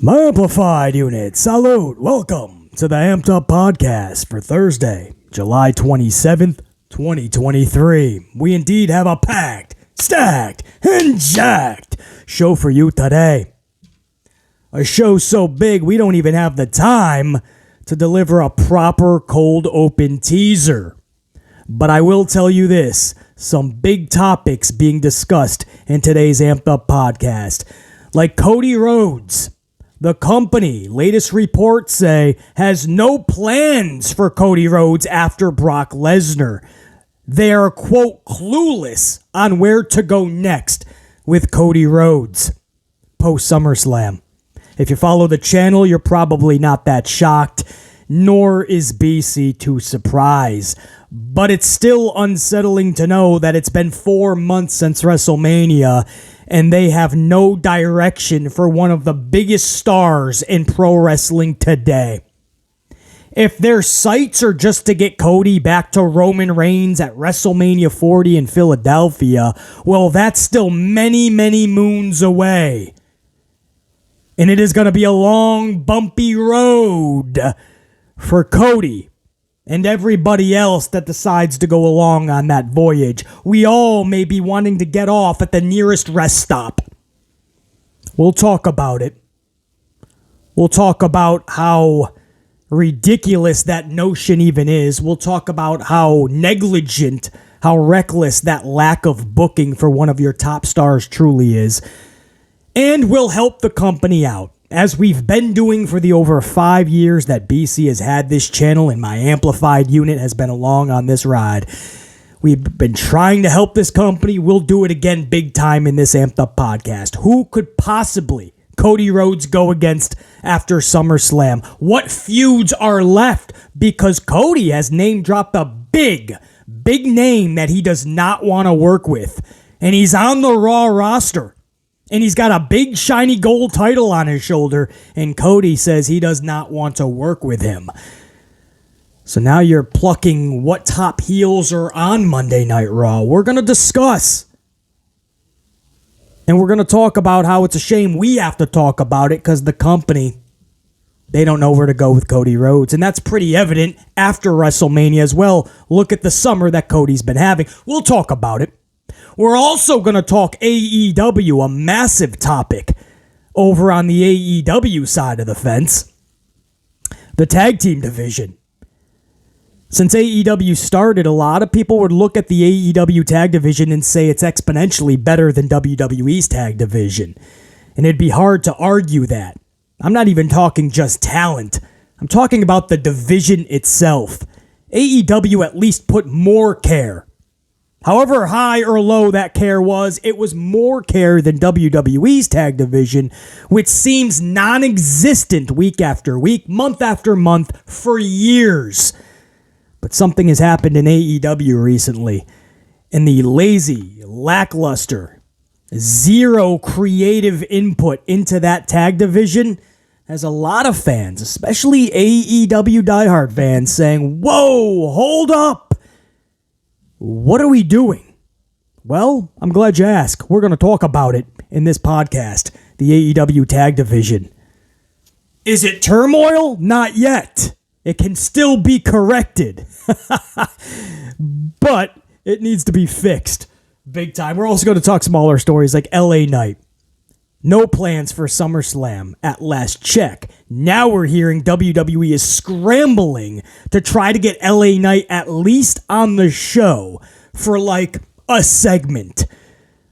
My amplified unit, salute, welcome to the Amped Up Podcast for Thursday, July 27th, 2023. We indeed have a packed, stacked, and jacked show for you today. A show so big we don't even have the time to deliver a proper cold open teaser. But I will tell you this, some big topics being discussed in today's Amped Up Podcast, like Cody Rhodes. The company, latest reports say, has no plans for Cody Rhodes after Brock Lesnar. They are, quote, clueless on where to go next with Cody Rhodes post SummerSlam. If you follow the channel, you're probably not that shocked, nor is BC too surprised. But it's still unsettling to know that it's been 4 months since WrestleMania, and they have no direction for one of the biggest stars in pro wrestling today. If their sights are just to get Cody back to Roman Reigns at WrestleMania 40 in Philadelphia, well, that's still many, many moons away. And it is going to be a long, bumpy road for Cody and everybody else that decides to go along on that voyage. We all may be wanting to get off at the nearest rest stop. We'll talk about it. We'll talk about how ridiculous that notion even is. We'll talk about how negligent, how reckless that lack of booking for one of your top stars truly is. And we'll help the company out, as we've been doing for the over 5 years that BC has had this channel and my amplified unit has been along on this ride. We've been trying to help this company. We'll do it again big time in this Amped Up Podcast. Who could possibly Cody Rhodes go against after SummerSlam? What feuds are left? Because Cody has name-dropped a big name that he does not want to work with. And he's on the Raw roster. And he's got a big shiny gold title on his shoulder, and Cody says he does not want to work with him. So now you're plucking what top heels are on Monday Night Raw. We're going to discuss. And we're going to talk about how it's a shame we have to talk about it because the company, they don't know where to go with Cody Rhodes. And that's pretty evident after WrestleMania as well. Look at the summer that Cody's been having. We'll talk about it. We're also going to talk AEW, a massive topic over on the AEW side of the fence. The Tag Team Division. Since AEW started, a lot of people would look at the AEW Tag Division and say it's exponentially better than WWE's Tag Division. And it'd be hard to argue that. I'm not even talking just talent. I'm talking about the division itself. AEW at least put more care. However high or low that care was, it was more care than WWE's Tag Division, which seems non-existent week after week, month after month, for years. But something has happened in AEW recently, and the lazy, lackluster, zero creative input into that Tag Division has a lot of fans, especially AEW diehard fans, saying, "Whoa, hold up! What are we doing?" Well, I'm glad you asked. We're going to talk about it in this podcast, the AEW Tag Division. Is it turmoil? Not yet. It can still be corrected. But it needs to be fixed big time. We're also going to talk smaller stories like LA Knight. No plans for SummerSlam at last check. Now we're hearing WWE is scrambling to try to get LA Knight at least on the show for like a segment.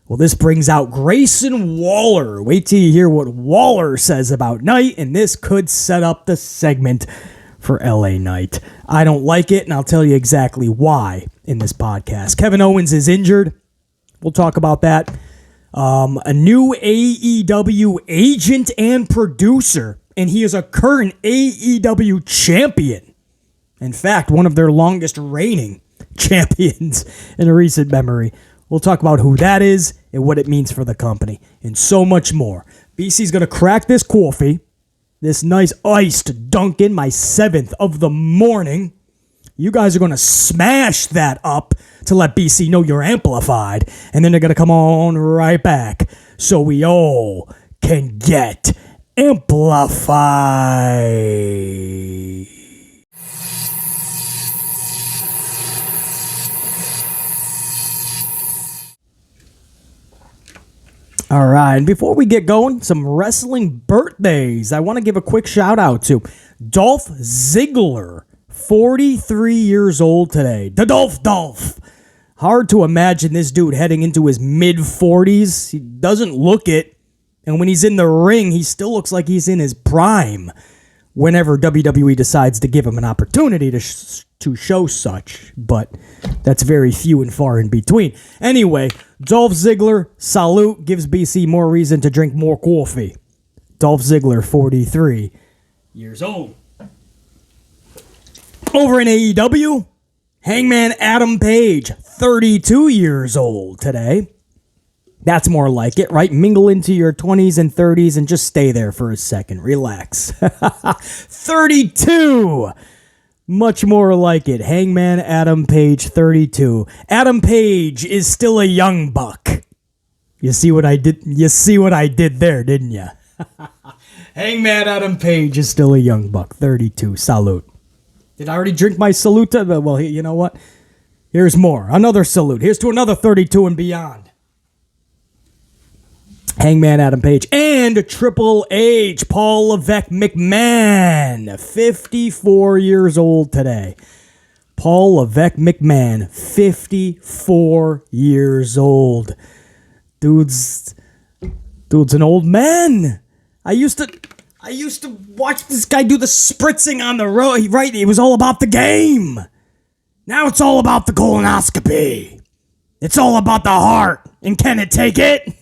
Well, this brings out Grayson Waller. Wait till you hear what Waller says about Knight, and this could set up the segment for LA Knight. I don't like it, and I'll tell you exactly why in this podcast. Kevin Owens is injured. We'll talk about that. A new AEW agent and producer, and he is a current AEW champion. In fact, one of their longest reigning champions in recent memory. We'll talk about who that is and what it means for the company, and so much more. BC's going to crack this coffee, this nice iced Dunkin', my 7th of the morning. You guys are going to smash that up to let BC know you're amplified. And then they're going to come on right back so we all can get Amplify. All right, and before we get going, some wrestling birthdays. I want to give a quick shout out to Dolph Ziggler, 43 years old today. The Dolph. Hard to imagine this dude heading into his mid-40s. He doesn't look it, and when he's in the ring, he still looks like he's in his prime whenever WWE decides to give him an opportunity to show such, but that's very few and far in between. Anyway, Dolph Ziggler, salute, gives BC more reason to drink more coffee. Dolph Ziggler, 43 years old. Over in AEW, Hangman Adam Page, 32 years old today. That's more like it, right? Mingle into your 20s and 30s and just stay there for a second. Relax. 32! Much more like it. Hangman Adam Page, 32. Adam Page is still a young buck. You see what I did? You see what I did there, didn't you? Hangman Adam Page is still a young buck, 32. Salute. Did I already drink my salute? Well, you know what? Here's more. Another salute. Here's to another 32 and beyond. Hangman Adam Page and Triple H, Paul Levesque McMahon, 54 years old today. Paul Levesque McMahon, 54 years old. Dude's an old man. I used to watch this guy do the spritzing on the road. Right, it was all about the game. Now it's all about the colonoscopy. It's all about the heart. And can it take it?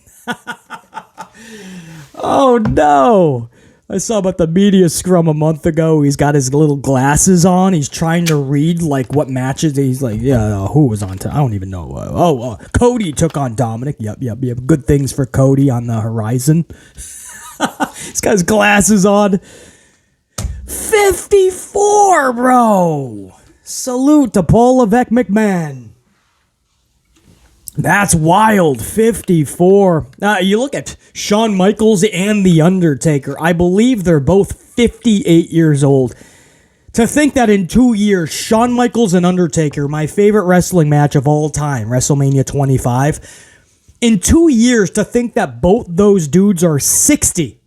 Oh no. I saw him at the media scrum a month ago. He's got his little glasses on. He's trying to read like what matches. He's like, who was on? I don't even know. Cody took on Dominic. Yep. Good things for Cody on the horizon. He's got his glasses on. 54, bro. Salute to Paul Levesque McMahon. That's wild, 54. You look at Shawn Michaels and The Undertaker. I believe they're both 58 years old. To think that in 2 years, Shawn Michaels and Undertaker, my favorite wrestling match of all time, WrestleMania 25, in 2 years, to think that both those dudes are 60.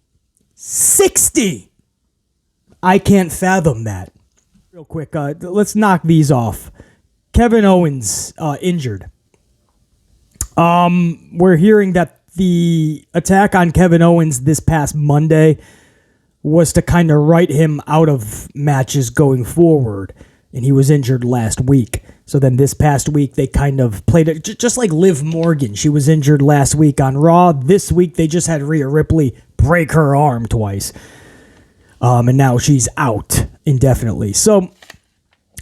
60! I can't fathom that. Real quick, let's knock these off. Kevin Owens, injured. We're hearing that the attack on Kevin Owens this past Monday was to kind of write him out of matches going forward, and he was injured last week. So then this past week, they kind of played it just like Liv Morgan. She was injured last week on Raw. This week, they just had Rhea Ripley break her arm twice. And now she's out indefinitely. So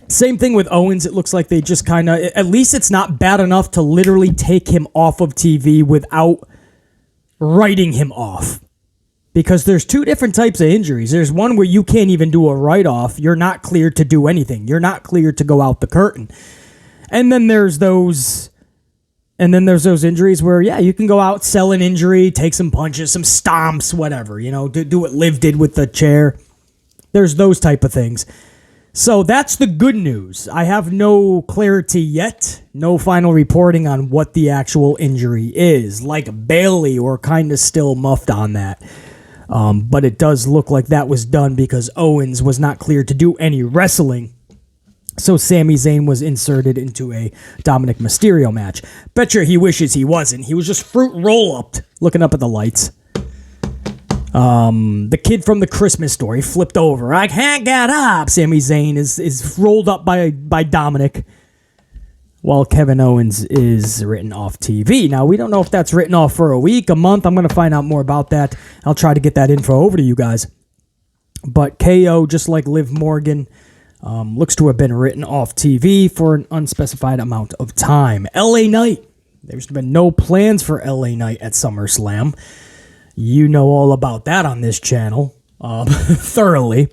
same thing with Owens. It looks like they just kind of, at least it's not bad enough to literally take him off of TV without writing him off. Because there's two different types of injuries. There's one where you can't even do a write-off. You're not cleared to do anything. You're not cleared to go out the curtain. And then there's those injuries where, you can go out, sell an injury, take some punches, some stomps, whatever. Do what Liv did with the chair. There's those type of things. So that's the good news. I have no clarity yet, no final reporting on what the actual injury is. Like Bailey, we're kind of still muffed on that. But it does look like that was done because Owens was not cleared to do any wrestling. So Sami Zayn was inserted into a Dominic Mysterio match. Betcha he wishes he wasn't. He was just fruit roll-upped, looking up at the lights. The kid from the Christmas Story flipped over. I can't get up. Sami Zayn is rolled up by Dominic, while Kevin Owens is written off TV. Now, we don't know if that's written off for a week, a month. I'm going to find out more about that. I'll try to get that info over to you guys. But KO, just like Liv Morgan, looks to have been written off TV for an unspecified amount of time. LA Knight. There's been no plans for LA Knight at SummerSlam. You know all about that on this channel, thoroughly.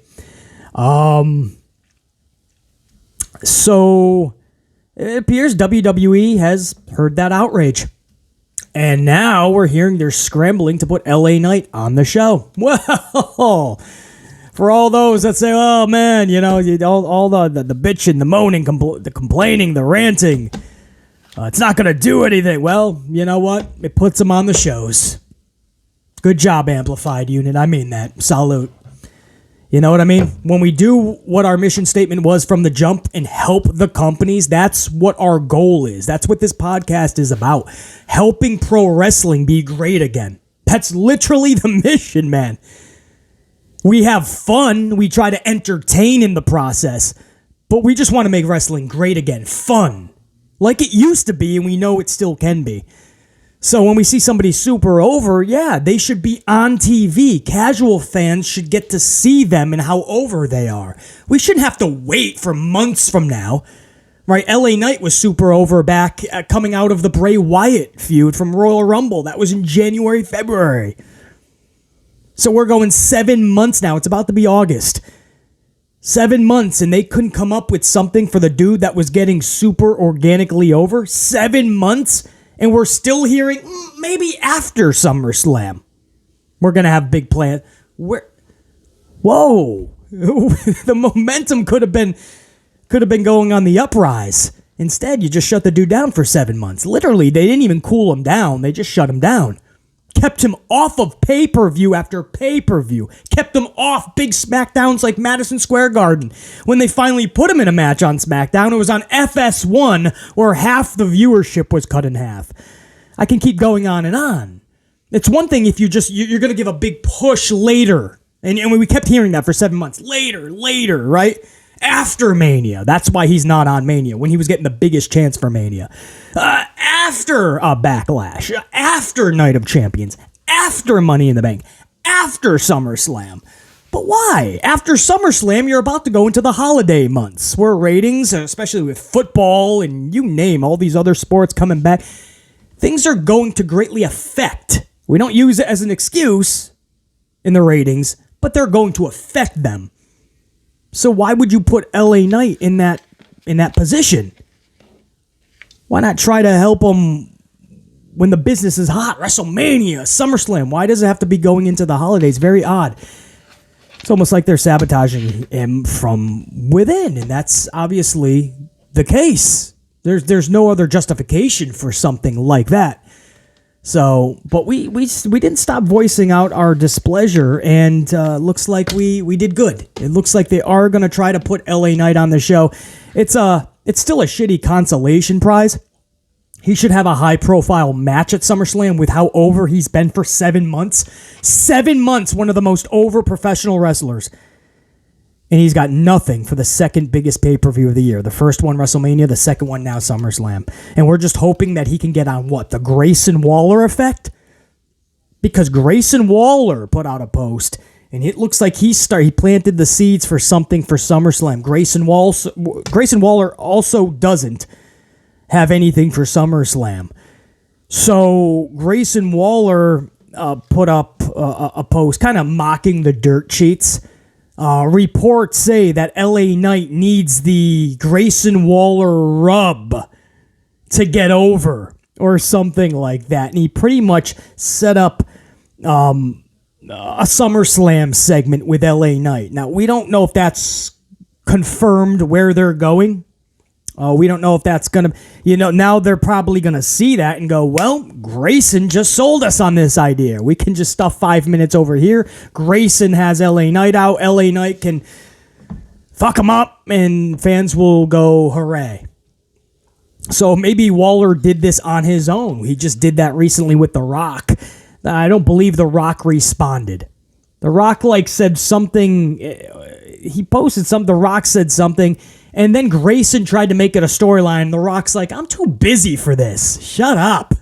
So it appears WWE has heard that outrage And now we're hearing they're scrambling to put LA Knight on the show. Well, for all those that say, oh man, all the bitching, the moaning, the complaining, the ranting, it's not going to do anything. Well, you know what? It puts them on the shows. Good job, Amplified Unit. I mean that. Salute. You know what I mean? When we do what our mission statement was from the jump and help the companies, that's what our goal is. That's what this podcast is about. Helping pro wrestling be great again. That's literally the mission, man. We have fun. We try to entertain in the process. But we just want to make wrestling great again. Fun. Like it used to be, and we know it still can be. So when we see somebody super over, yeah, they should be on TV. Casual fans should get to see them and how over they are. We shouldn't have to wait for months from now. Right? LA Knight was super over back coming out of the Bray Wyatt feud from Royal Rumble. That was in January, February. So we're going 7 months now. It's about to be August. 7 months, and they couldn't come up with something for the dude that was getting super organically over. 7 months? And we're still hearing, maybe after SummerSlam, we're going to have big plans. Whoa. The momentum could have been going on the uprise. Instead, you just shut the dude down for 7 months. Literally, they didn't even cool him down. They just shut him down. Kept him off of pay-per-view after pay-per-view. Kept him off big SmackDowns like Madison Square Garden. When they finally put him in a match on SmackDown, it was on FS1 where half the viewership was cut in half. I can keep going on and on. It's one thing if you're going to give a big push later. And we kept hearing that for 7 months. Later, right? After Mania. That's why he's not on Mania, when he was getting the biggest chance for Mania. After Backlash. After Night of Champions. After Money in the Bank. After SummerSlam. But why? After SummerSlam, you're about to go into the holiday months, where ratings, especially with football and you name all these other sports coming back, things are going to greatly affect. We don't use it as an excuse in the ratings, but they're going to affect them. So why would you put LA Knight in that position? Why not try to help him when the business is hot? WrestleMania, SummerSlam. Why does it have to be going into the holidays? Very odd. It's almost like they're sabotaging him from within, and that's obviously the case. There's no other justification for something like that. So, but we didn't stop voicing out our displeasure, and looks like we did good. It looks like they are going to try to put LA Knight on the show. It's still a shitty consolation prize. He should have a high-profile match at SummerSlam with how over he's been for 7 months. 7 months, one of the most over professional wrestlers. And he's got nothing for the second biggest pay-per-view of the year. The first one, WrestleMania. The second one, now SummerSlam. And we're just hoping that he can get on what? The Grayson Waller effect? Because Grayson Waller put out a post, and it looks like he planted the seeds for something for SummerSlam. Grayson Waller also doesn't have anything for SummerSlam. So Grayson Waller put up a post kind of mocking the dirt sheets. Reports say that LA Knight needs the Grayson Waller rub to get over, or something like that. And he pretty much set up a SummerSlam segment with LA Knight. Now, we don't know if that's confirmed where they're going. We don't know if that's going to, now they're probably going to see that and go, well, Grayson just sold us on this idea. We can just stuff 5 minutes over here. Grayson has LA Knight out. LA Knight can fuck him up, and fans will go, hooray. So maybe Waller did this on his own. He just did that recently with The Rock. I don't believe The Rock responded. The Rock, said something. He posted something. The Rock said something. And then Grayson tried to make it a storyline. The Rock's like, I'm too busy for this. Shut up.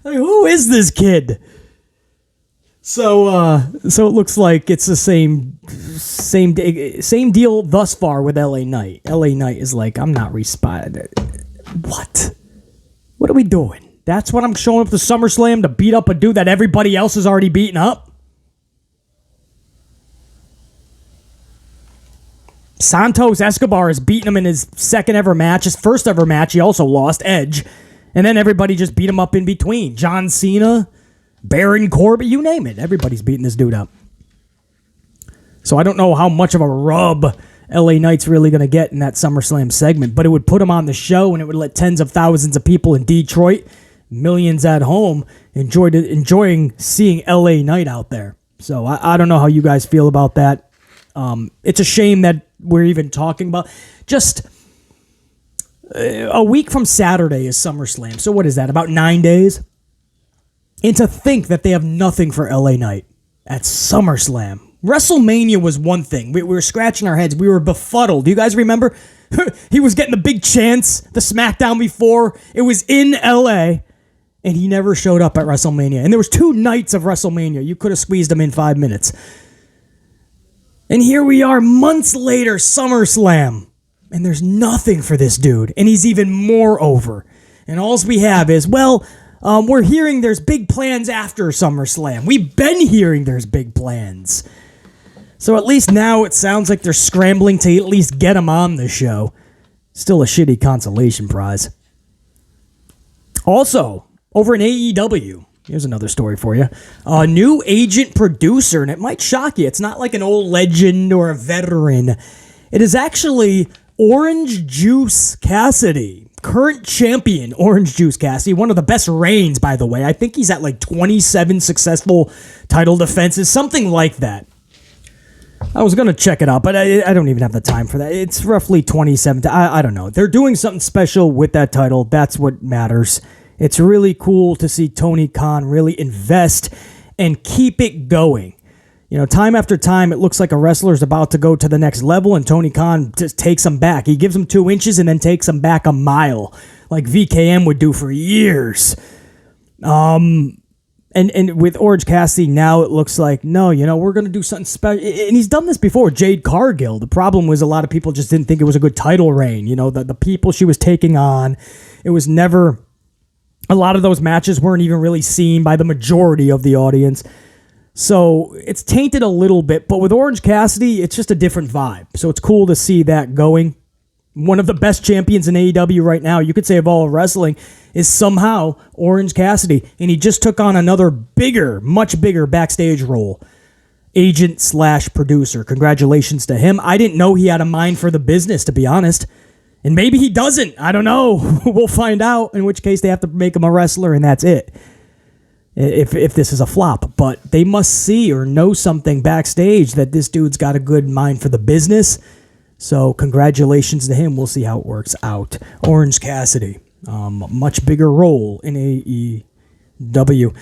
Who is this kid? So it looks like it's the same deal thus far with LA Knight. LA Knight is like, I'm not responding. What? What are we doing? That's what I'm showing up to SummerSlam to beat up a dude that everybody else has already beaten up? Santos Escobar is beating him in his second ever match. His first ever match, he also lost Edge. And then everybody just beat him up in between. John Cena, Baron Corbin, you name it. Everybody's beating this dude up. So I don't know how much of a rub LA Knight's really going to get in that SummerSlam segment, but it would put him on the show, and it would let tens of thousands of people in Detroit, millions at home, enjoying seeing LA Knight out there. So I don't know how you guys feel about that. It's a shame that we're even talking about. Just a week from Saturday is SummerSlam. So what is that, about 9 days? And to think that they have nothing for LA Knight at SummerSlam. WrestleMania was one thing. We were scratching our heads. We were befuddled. Do you guys remember? He was getting the big chants, the SmackDown before. It was in LA, and he never showed up at WrestleMania. And there was 2 nights of WrestleMania. You could have squeezed him in 5 minutes. And here we are months later, SummerSlam. And there's nothing for this dude. And he's even more over. And all we have is, we're hearing there's big plans after SummerSlam. We've been hearing there's big plans. So at least now it sounds like they're scrambling to at least get him on the show. Still a shitty consolation prize. Also, over in AEW, here's another story for you. A new agent producer, and it might shock you. It's not like an old legend or a veteran. It is actually Orange Juice Cassidy. Current champion Orange Juice Cassidy. One of the best reigns, by the way. I think he's at like 27 successful title defenses, something like that. I was going to check it out, but I don't even have the time for that. It's roughly 27. I don't know. They're doing something special with that title. That's what matters. It's really cool to see Tony Khan really invest and keep it going. You know, time after time, it looks like a wrestler's about to go to the next level, and Tony Khan just takes him back. He gives him 2 inches and then takes him back a mile, like VKM would do for years. And with Orange Cassidy, now it looks like, no, we're going to do something special. And he's done this before, Jade Cargill. The problem was a lot of people just didn't think it was a good title reign. The people she was taking on, it was never, a lot of those matches weren't even really seen by the majority of the audience. So it's tainted a little bit, but with Orange Cassidy, it's just a different vibe. So it's cool to see that going. One of the best champions in AEW right now, you could say of all of wrestling, is somehow Orange Cassidy. And he just took on another much bigger backstage role. Agent/producer. Congratulations to him. I didn't know he had a mind for the business, to be honest. And maybe he doesn't. I don't know. We'll find out, in which case they have to make him a wrestler, and that's it. If this is a flop. But they must see or know something backstage that this dude's got a good mind for the business. So congratulations to him. We'll see how it works out. Orange Cassidy. Much bigger role in AEW.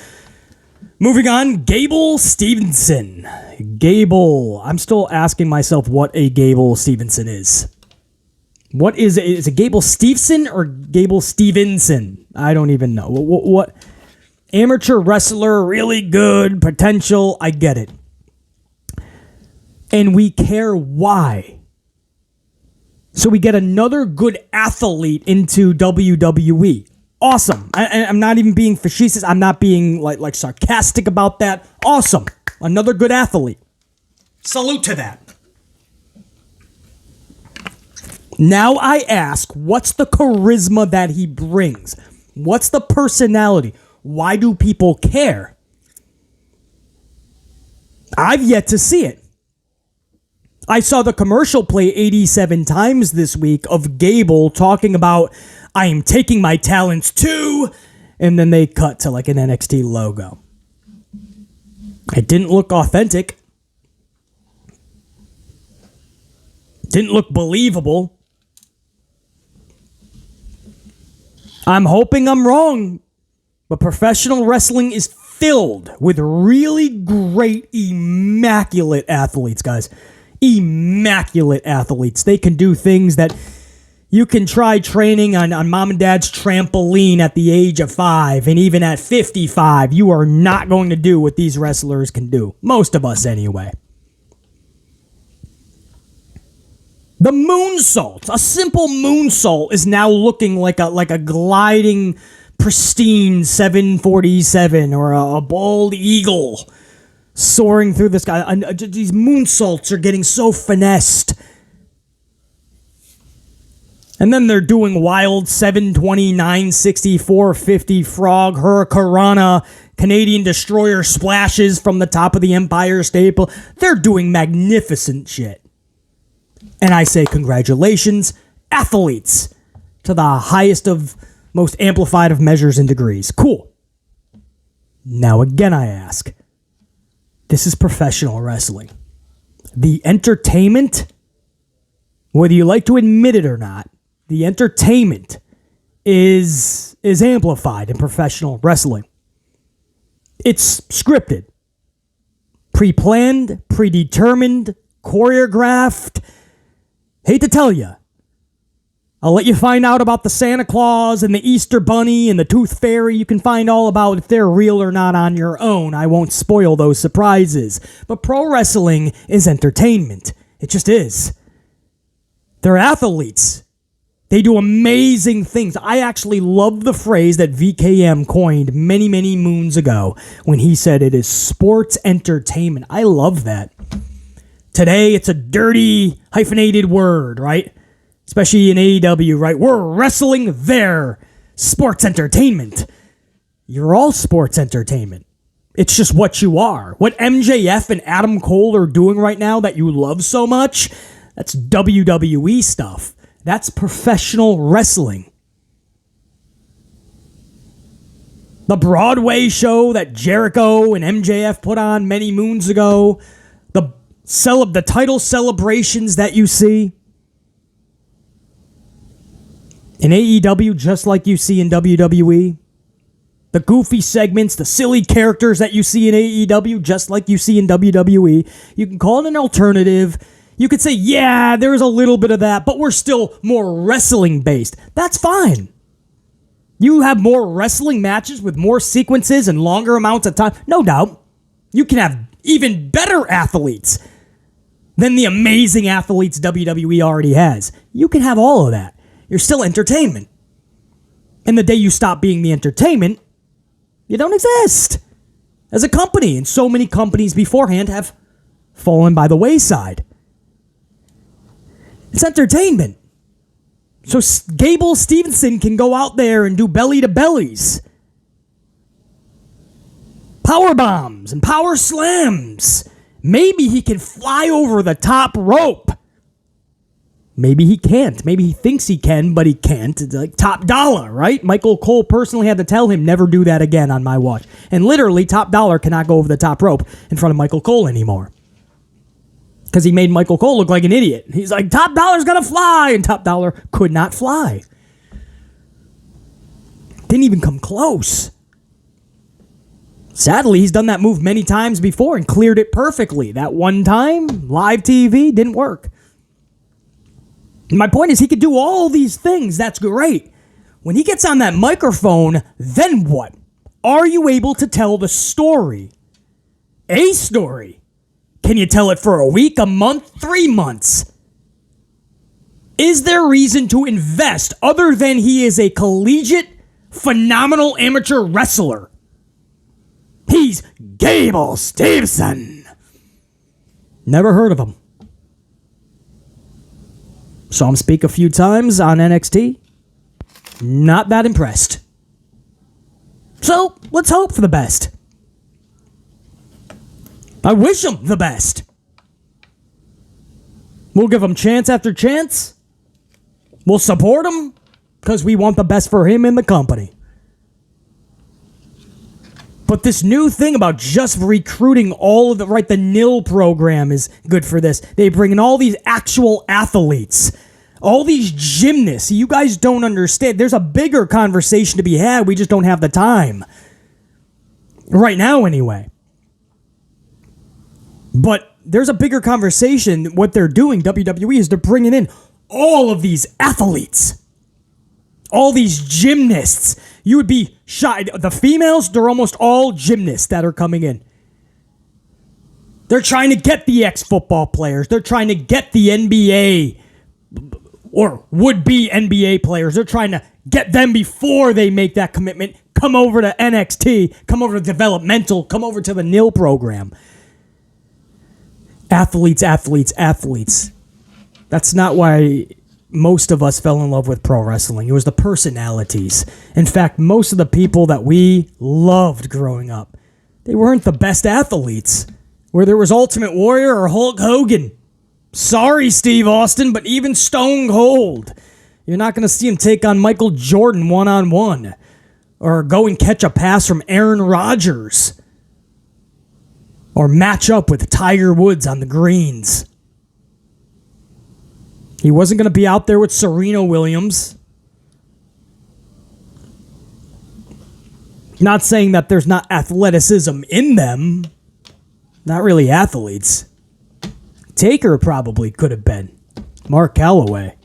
Moving on, Gable Stevenson. Gable. I'm still asking myself what a Gable Stevenson is. What is it? Is it Gable Stevenson or Gable Stevenson? I don't even know. What? Amateur wrestler, really good, potential. I get it. And we care why. So we get another good athlete into WWE. Awesome. I'm not even being facetious. I'm not being like sarcastic about that. Awesome. Another good athlete. Salute to that. Now I ask, what's the charisma that he brings? What's the personality? Why do people care? I've yet to see it. I saw the commercial play 87 times this week of Gable talking about, I am taking my talents to, and then they cut to like an NXT logo. It didn't look authentic. Didn't look believable. I'm hoping I'm wrong, but professional wrestling is filled with really great, immaculate athletes, guys. Immaculate athletes. They can do things that you can try training on mom and dad's trampoline at the age of 5, and even at 55, you are not going to do what these wrestlers can do. Most of us, anyway. The moonsault, a simple moonsault, is now looking like a gliding, pristine 747 or a bald eagle soaring through the sky. These moonsaults are getting so finessed. And then they're doing wild 720, 960, 450 frog, hurricanrana, Canadian destroyer splashes from the top of the Empire Staple. They're doing magnificent shit. And I say congratulations, athletes, to the highest of, most amplified of measures and degrees. Cool. Now again I ask, this is professional wrestling. The entertainment, whether you like to admit it or not, the entertainment is amplified in professional wrestling. It's scripted, pre-planned, predetermined, choreographed. Hate to tell you, I'll let you find out about the Santa Claus and the Easter Bunny and the Tooth Fairy. You can find all about if they're real or not on your own. I won't spoil those surprises. But pro wrestling is entertainment. It just is. They're athletes. They do amazing things. I actually love the phrase that VKM coined many, many moons ago when he said it is sports entertainment. I love that. Today, it's a dirty, hyphenated word, right? Especially in AEW, right? We're wrestling their sports entertainment. You're all sports entertainment. It's just what you are. What MJF and Adam Cole are doing right now that you love so much, that's WWE stuff. That's professional wrestling. The Broadway show that Jericho and MJF put on many moons ago, the title celebrations that you see in AEW, just like you see in WWE, the goofy segments, the silly characters that you see in AEW, just like you see in WWE, you can call it an alternative. You could say, yeah, there's a little bit of that, but we're still more wrestling-based. That's fine. You have more wrestling matches with more sequences and longer amounts of time. No doubt. You can have even better athletes than the amazing athletes WWE already has. You can have all of that. You're still entertainment. And the day you stop being the entertainment, you don't exist as a company. And so many companies beforehand have fallen by the wayside. It's entertainment. So Gable Stevenson can go out there and do belly-to-bellies, power bombs and power slams. Maybe he can fly over the top rope. Maybe he can't. Maybe he thinks he can, but he can't. It's like Top Dollar, right? Michael Cole personally had to tell him, never do that again on my watch. And literally, Top Dollar cannot go over the top rope in front of Michael Cole anymore. Because he made Michael Cole look like an idiot. He's like, Top Dollar's gonna fly! And Top Dollar could not fly. Didn't even come close. Sadly, he's done that move many times before and cleared it perfectly. That one time, live TV, didn't work. My point is, he could do all these things. That's great. When he gets on that microphone, then what? Are you able to tell the story? A story. Can you tell it for a week, a month, 3 months? Is there reason to invest other than he is a collegiate, phenomenal amateur wrestler? He's Gable Stevenson. Never heard of him. Saw him speak a few times on NXT. Not that impressed. So, let's hope for the best. I wish him the best. We'll give him chance after chance. We'll support him because we want the best for him and the company. But this new thing about just recruiting all of the NIL program is good for this. They bring in all these actual athletes, all these gymnasts. You guys don't understand. There's a bigger conversation to be had. We just don't have the time. Right now, anyway. But there's a bigger conversation. What they're doing, WWE, is they're bringing in all of these athletes. All these gymnasts. You would be shocked. The females, they're almost all gymnasts that are coming in. They're trying to get the ex-football players. They're trying to get the NBA or would-be NBA players. They're trying to get them before they make that commitment. Come over to NXT. Come over to developmental. Come over to the NIL program. Athletes, athletes, athletes. That's not why most of us fell in love with pro wrestling. It was the personalities. In fact, most of the people that we loved growing up, they weren't the best athletes. Where there was Ultimate Warrior or Hulk Hogan. Sorry, Steve Austin, but even Stone Cold. You're not going to see him take on Michael Jordan one-on-one. Or go and catch a pass from Aaron Rodgers. Or match up with Tiger Woods on the greens. He wasn't going to be out there with Serena Williams. Not saying that there's not athleticism in them. Not really athletes. Taker probably could have been. Mark Calloway.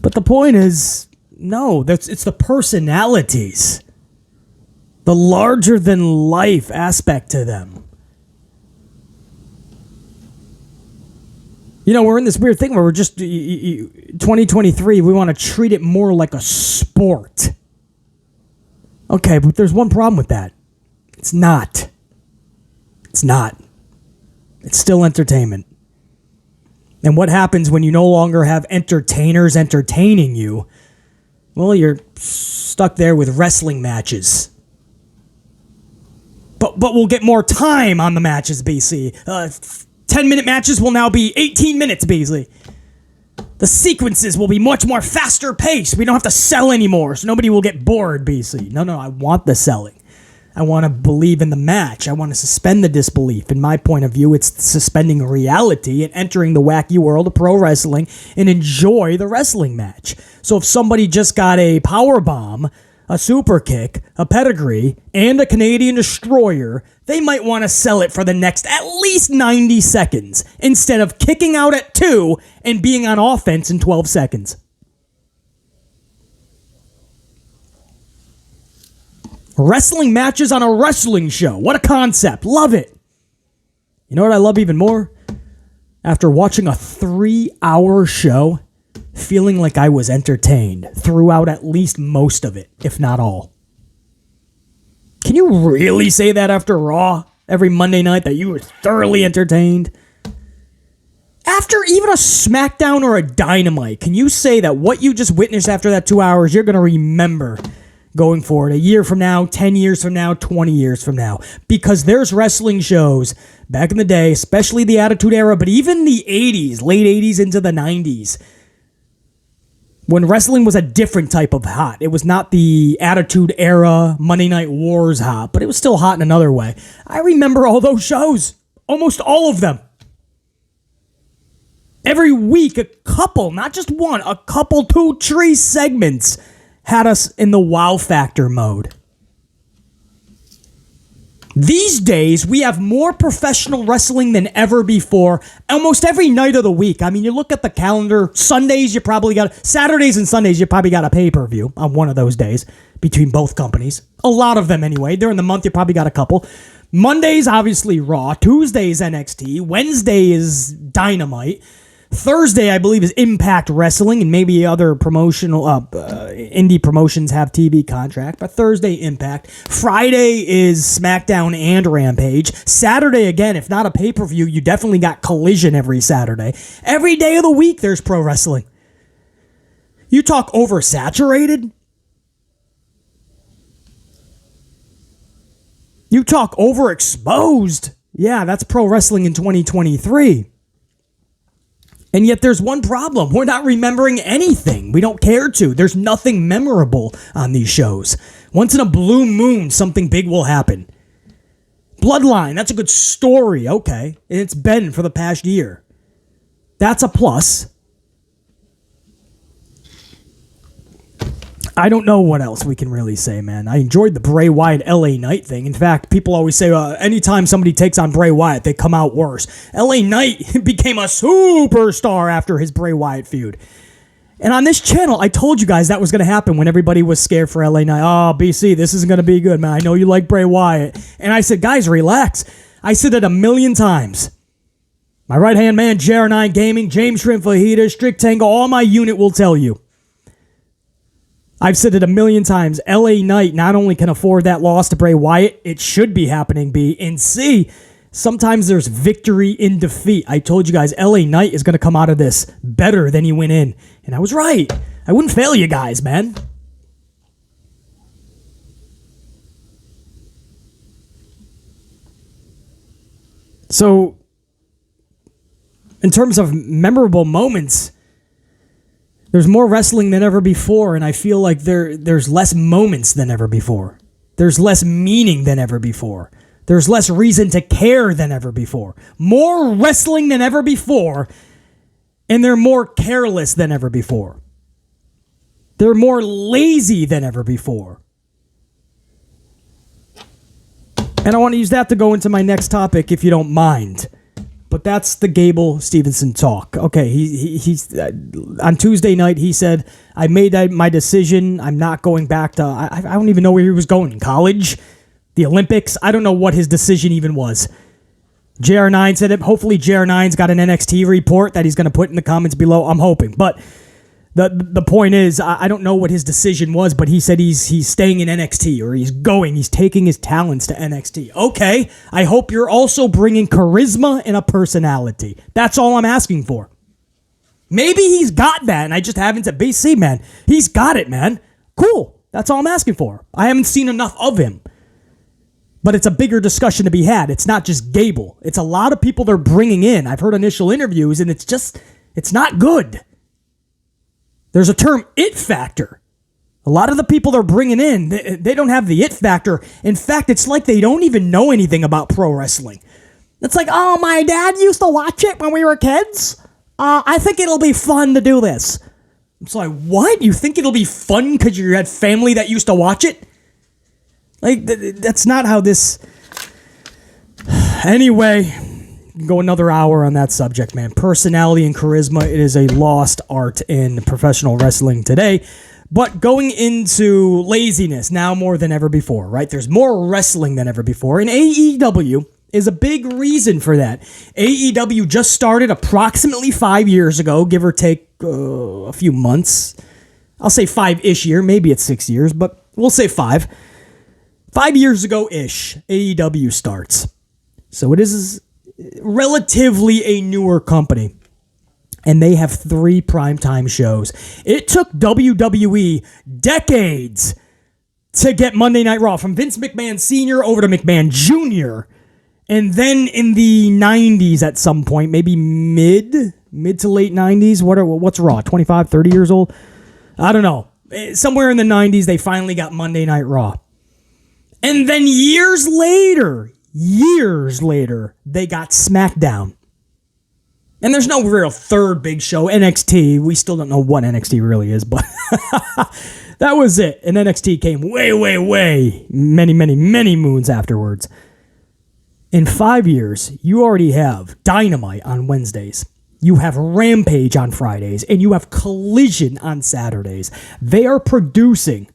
But the point is, no, it's the personalities. The larger-than-life aspect to them. You know, we're in this weird thing where we're just, 2023, we want to treat it more like a sport. Okay, but there's one problem with that. It's not. It's not. It's still entertainment. And what happens when you no longer have entertainers entertaining you? Well, you're stuck there with wrestling matches. But we'll get more time on the matches, BC. 10-minute matches will now be 18 minutes, BC. The sequences will be much more faster paced. We don't have to sell anymore, so nobody will get bored, BC. No, I want the selling. I want to believe in the match. I want to suspend the disbelief. In my point of view, it's suspending reality and entering the wacky world of pro wrestling and enjoy the wrestling match. So if somebody just got a power bomb, a super kick, a pedigree, and a Canadian destroyer, they might want to sell it for the next at least 90 seconds instead of kicking out at 2 and being on offense in 12 seconds. Wrestling matches on a wrestling show. What a concept. Love it. You know what I love even more? After watching a 3-hour show, feeling like I was entertained throughout at least most of it, if not all. Can you really say that after Raw every Monday night, that you were thoroughly entertained? After even a SmackDown or a Dynamite, can you say that what you just witnessed after that 2 hours, you're going to remember going forward a year from now, 10 years from now, 20 years from now? Because there's wrestling shows back in the day, especially the Attitude Era, but even the 80s, late 80s into the 90s, when wrestling was a different type of hot. It was not the Attitude Era, Monday Night Wars hot, but it was still hot in another way. I remember all those shows, almost all of them. Every week, a couple, not just one, a couple, 2, 3 segments had us in the wow factor mode. These days, we have more professional wrestling than ever before, almost every night of the week. I mean, you look at the calendar, Saturdays and Sundays, you probably got a pay-per-view on one of those days between both companies. A lot of them anyway. During the month, you probably got a couple. Mondays, obviously, Raw. Tuesdays, NXT. Wednesday is Dynamite. Thursday, I believe, is Impact Wrestling, and maybe other promotional indie promotions have TV contract, but Thursday, Impact. Friday is SmackDown and Rampage. Saturday, again, if not a pay-per-view, you definitely got Collision every Saturday. Every day of the week, there's pro wrestling. You talk oversaturated? You talk overexposed? Yeah, that's pro wrestling in 2023. And yet there's one problem. We're not remembering anything. We don't care to. There's nothing memorable on these shows. Once in a blue moon, something big will happen. Bloodline, that's a good story. Okay. And it's been for the past year. That's a plus. I don't know what else we can really say, man. I enjoyed the Bray Wyatt LA Knight thing. In fact, people always say anytime somebody takes on Bray Wyatt, they come out worse. LA Knight became a superstar after his Bray Wyatt feud. And on this channel, I told you guys that was going to happen when everybody was scared for LA Knight. Oh, BC, this isn't going to be good, man. I know you like Bray Wyatt. And I said, guys, relax. I said it 1,000,000 times. My right-hand man, JR9 Gaming, James Shrimp Fajita, Strict Tango, all my unit will tell you. I've said it 1,000,000 times. LA Knight not only can afford that loss to Bray Wyatt, it should be happening, B. And C, Sometimes there's victory in defeat. I told you guys LA Knight is going to come out of this better than he went in. And I was right. I wouldn't fail you guys, man. So, in terms of memorable moments, there's more wrestling than ever before, and I feel like there's less moments than ever before. There's less meaning than ever before. There's less reason to care than ever before. More wrestling than ever before, and they're more careless than ever before. They're more lazy than ever before. And I want to use that to go into my next topic, if you don't mind. But that's the Gable Stevenson talk. Okay, he's on Tuesday night, he said, I made my decision. I'm not going back to, I don't even know where he was going. College? The Olympics? I don't know what his decision even was. JR9 said it. Hopefully JR9's got an NXT report that he's going to put in the comments below. I'm hoping. But the point is, I don't know what his decision was, but he said he's staying in NXT, or he's taking his talents to NXT. Okay, I hope you're also bringing charisma and a personality. That's all I'm asking for. Maybe he's got that, and I just haven't at BC, man. He's got it, man. Cool. That's all I'm asking for. I haven't seen enough of him. But it's a bigger discussion to be had. It's not just Gable. It's a lot of people they're bringing in. I've heard initial interviews, and it's not good. There's a term, it factor. A lot of the people they're bringing in, they don't have the it factor. In fact, it's like they don't even know anything about pro wrestling. It's like, oh, my dad used to watch it when we were kids. I think it'll be fun to do this. It's like, what? You think it'll be fun because you had family that used to watch it? Like, that's not how this... Anyway, go another hour on that subject, man. Personality and charisma, it is a lost art in professional wrestling today. But going into laziness now more than ever before, right? There's more wrestling than ever before. And AEW is a big reason for that. AEW just started approximately 5 years ago, give or take a few months. I'll say 5-ish year. Maybe it's 6 years, but we'll say 5. 5 years ago-ish, AEW starts. So it is relatively a newer company. And they have 3 primetime shows. It took WWE decades to get Monday Night Raw. From Vince McMahon Sr. over to McMahon Jr. And then in the 90s at some point, maybe mid to late 90s. What's Raw? 25, 30 years old? I don't know. Somewhere in the 90s, they finally got Monday Night Raw. And then years later, they got SmackDown. And there's no real third big show. NXT, we still don't know what NXT really is, but that was it. And NXT came way, many moons afterwards. In 5 years, you already have Dynamite on Wednesdays. You have Rampage on Fridays. And you have Collision on Saturdays. They are producing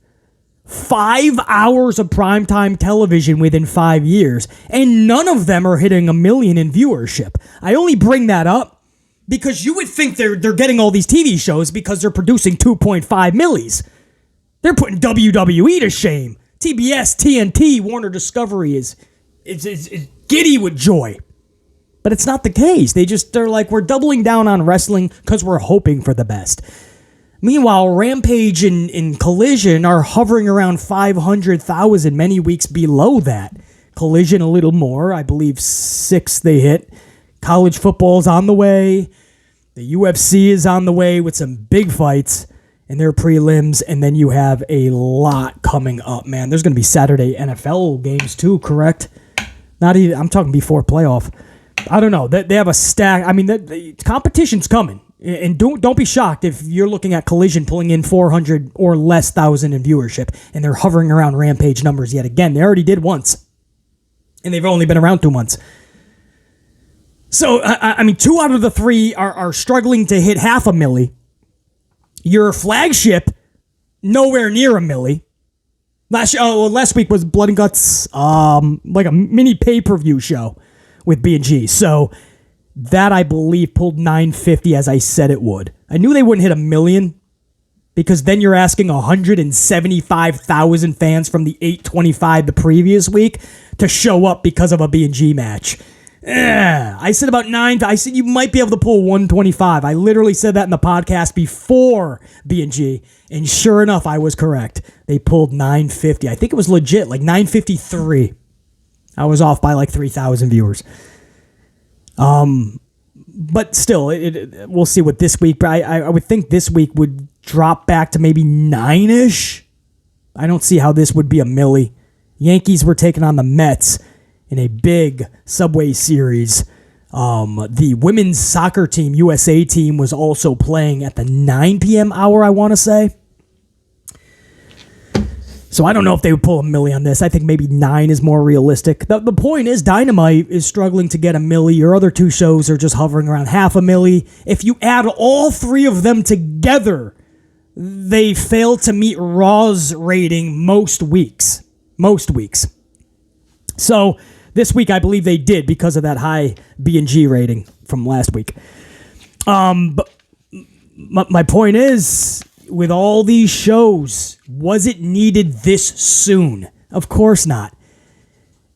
5 hours of primetime television within 5 years, and none of them are hitting 1 million in viewership. I only bring that up because you would think they're getting all these TV shows because they're producing 2.5 millies. They're putting WWE to shame. TBS, TNT, Warner Discovery is giddy with joy. But it's not the case. They're like, we're doubling down on wrestling because we're hoping for the best. Meanwhile, Rampage and Collision are hovering around 500,000, many weeks below that. Collision a little more, I believe 6 they hit. College football's on the way. The UFC is on the way with some big fights in their prelims, and then you have a lot coming up, man. There's going to be Saturday NFL games too, correct? Not even, I'm talking before playoff. I don't know. They have a stack. I mean, the competition's coming. And don't be shocked if you're looking at Collision pulling in 400 or less thousand in viewership, and they're hovering around Rampage numbers yet again. They already did once, and they've only been around 2 months. So, I mean, 2 out of the 3 are struggling to hit 500,000. Your flagship, nowhere near 1 milli. Last week was Blood and Guts, like a mini pay-per-view show with B&G. So that, I believe, pulled 950 as I said it would. I knew they wouldn't hit 1 million because then you're asking 175,000 fans from the 825 the previous week to show up because of a B&G match. I said about 9. I said you might be able to pull 125. I literally said that in the podcast before B&G, and sure enough, I was correct. They pulled 950. I think it was legit, like 953. I was off by like 3,000 viewers. But still, we'll see what this week. But I would think this week would drop back to maybe 9-ish. I don't see how this would be a milli. Yankees were taking on the Mets in a big Subway Series. The women's soccer team, USA team, was also playing at the 9 p.m. hour, I want to say. So I don't know if they would pull a milli on this. I think maybe 9 is more realistic. The point is, Dynamite is struggling to get a milli. Your other two shows are just hovering around half a milli. If you add all three of them together, they fail to meet Raw's rating most weeks. So this week, I believe they did because of that high B&G rating from last week. But my point is, with all these shows, was it needed this soon? Of course not.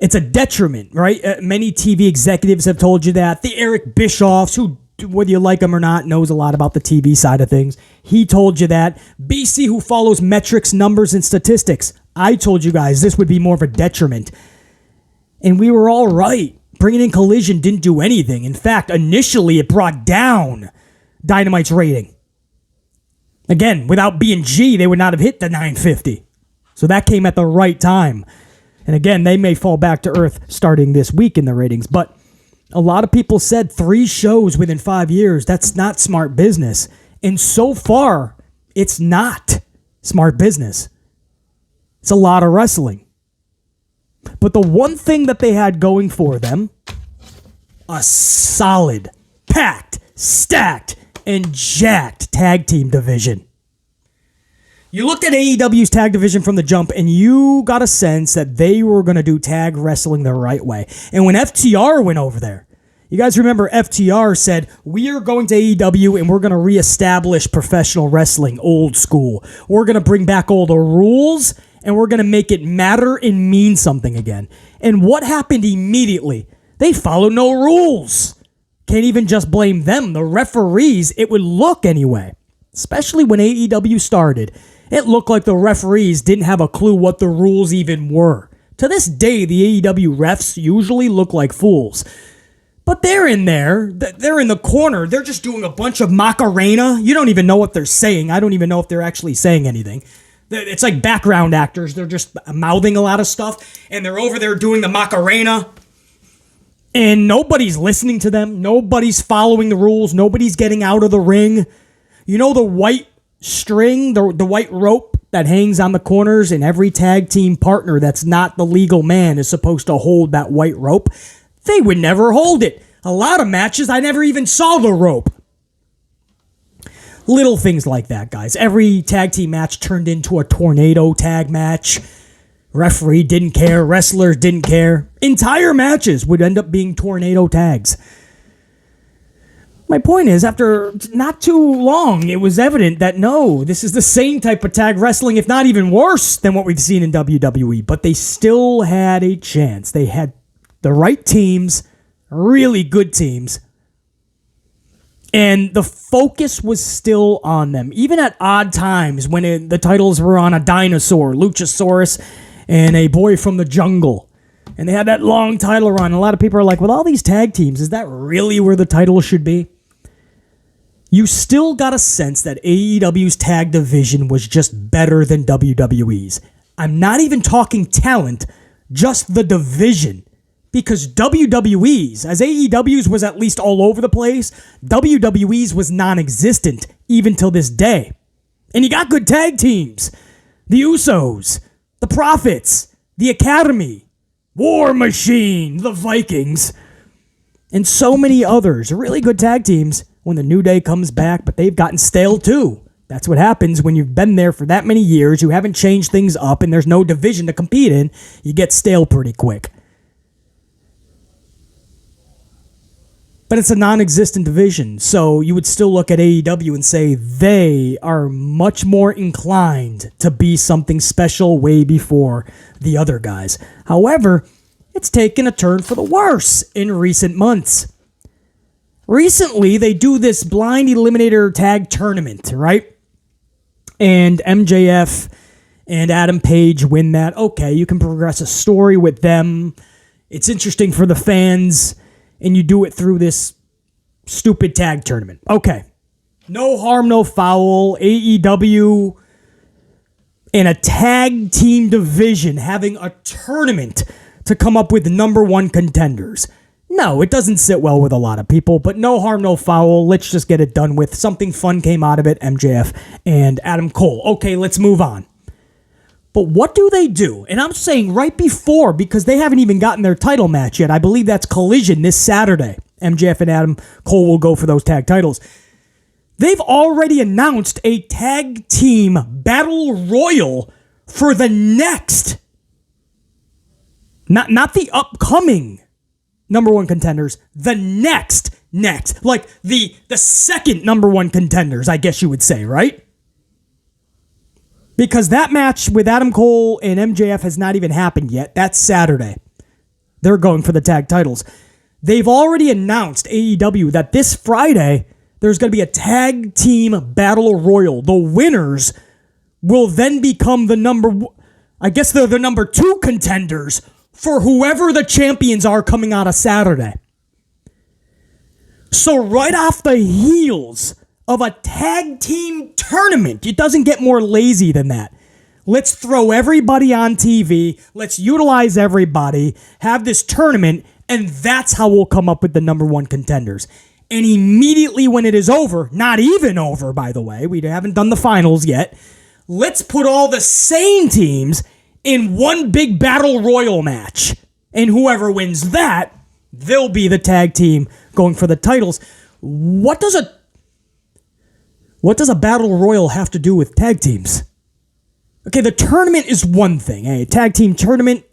It's a detriment, right? Many TV executives have told you that. The Eric Bischoffs, who, whether you like him or not, knows a lot about the TV side of things. He told you that. BC, who follows metrics, numbers, and statistics. I told you guys this would be more of a detriment. And we were all right. Bringing in Collision didn't do anything. In fact, initially it brought down Dynamite's rating. Again, without B&G, they would not have hit the 950. So that came at the right time. And again, they may fall back to earth starting this week in the ratings. But a lot of people said 3 shows within 5 years, that's not smart business. And so far, it's not smart business. It's a lot of wrestling. But the one thing that they had going for them, a solid, packed, stacked, and jacked tag team division. You looked at AEW's tag division from the jump, and you got a sense that they were going to do tag wrestling the right way. And when FTR went over there, you guys remember FTR said, we are going to AEW and we're going to reestablish professional wrestling old school. We're going to bring back all the rules and we're going to make it matter and mean something again. And what happened immediately? They followed no rules. Can't even just blame them. The referees, it would look anyway, especially when AEW started. It looked like the referees didn't have a clue what the rules even were. To this day, the AEW refs usually look like fools. But they're in there. They're in the corner. They're just doing a bunch of Macarena. You don't even know what they're saying. I don't even know if they're actually saying anything. It's like background actors. They're just mouthing a lot of stuff, and they're over there doing the Macarena. And nobody's listening to them. Nobody's following the rules. Nobody's getting out of the ring. You know the white string, the white rope that hangs on the corners, and every tag team partner that's not the legal man is supposed to hold that white rope? They would never hold it. A lot of matches, I never even saw the rope. Little things like that, guys. Every tag team match turned into a tornado tag match. Referee didn't care. Wrestlers didn't care. Entire matches would end up being tornado tags. My point is, after not too long, it was evident that no, this is the same type of tag wrestling, if not even worse than what we've seen in WWE. But they still had a chance. They had the right teams, really good teams. And the focus was still on them. Even at odd times when the titles were on a dinosaur, Luchasaurus, and a boy from the jungle. And they had that long title run. A lot of people are like, with all these tag teams, is that really where the title should be? You still got a sense that AEW's tag division was just better than WWE's. I'm not even talking talent, just the division. Because WWE's, as AEW's was at least all over the place, WWE's was non-existent even till this day. And you got good tag teams. The Usos, the Profits, the Academy, War Machine, the Vikings, and so many others. Really good tag teams when the New Day comes back, but they've gotten stale too. That's what happens when you've been there for that many years, you haven't changed things up, and there's no division to compete in, you get stale pretty quick. But it's a non-existent division, so you would still look at AEW and say they are much more inclined to be something special way before the other guys. However, it's taken a turn for the worse in recent months. Recently, they do this blind eliminator tag tournament, right? And MJF and Adam Page win that. Okay, you can progress a story with them. It's interesting for the fans, and you do it through this stupid tag tournament. Okay. No harm, no foul. AEW and a tag team division having a tournament to come up with number one contenders. No, it doesn't sit well with a lot of people, but no harm, no foul. Let's just get it done with. Something fun came out of it, MJF and Adam Cole. Okay, let's move on. But what do they do? And I'm saying right before, because they haven't even gotten their title match yet. I believe that's Collision this Saturday. MJF and Adam Cole will go for those tag titles. They've already announced a tag team battle royal for the next, not the upcoming number one contenders, the next, like the second number one contenders, I guess you would say, right? Because that match with Adam Cole and MJF has not even happened yet. That's Saturday. They're going for the tag titles. They've already announced, AEW, that this Friday there's going to be a tag team battle royal. The winners will then become they're the number two contenders for whoever the champions are coming out of Saturday. So right off the heels of a tag team tournament, it doesn't get more lazy than that. Let's throw everybody on TV. Let's utilize everybody, have this tournament, and that's how we'll come up with the number one contenders. And immediately when it is over, not even over, by the way, we haven't done the finals yet, let's put all the same teams in one big battle royal match. And whoever wins that, they'll be the tag team going for the titles. What does a battle royal have to do with tag teams? Okay, the tournament is one thing. A tag team tournament,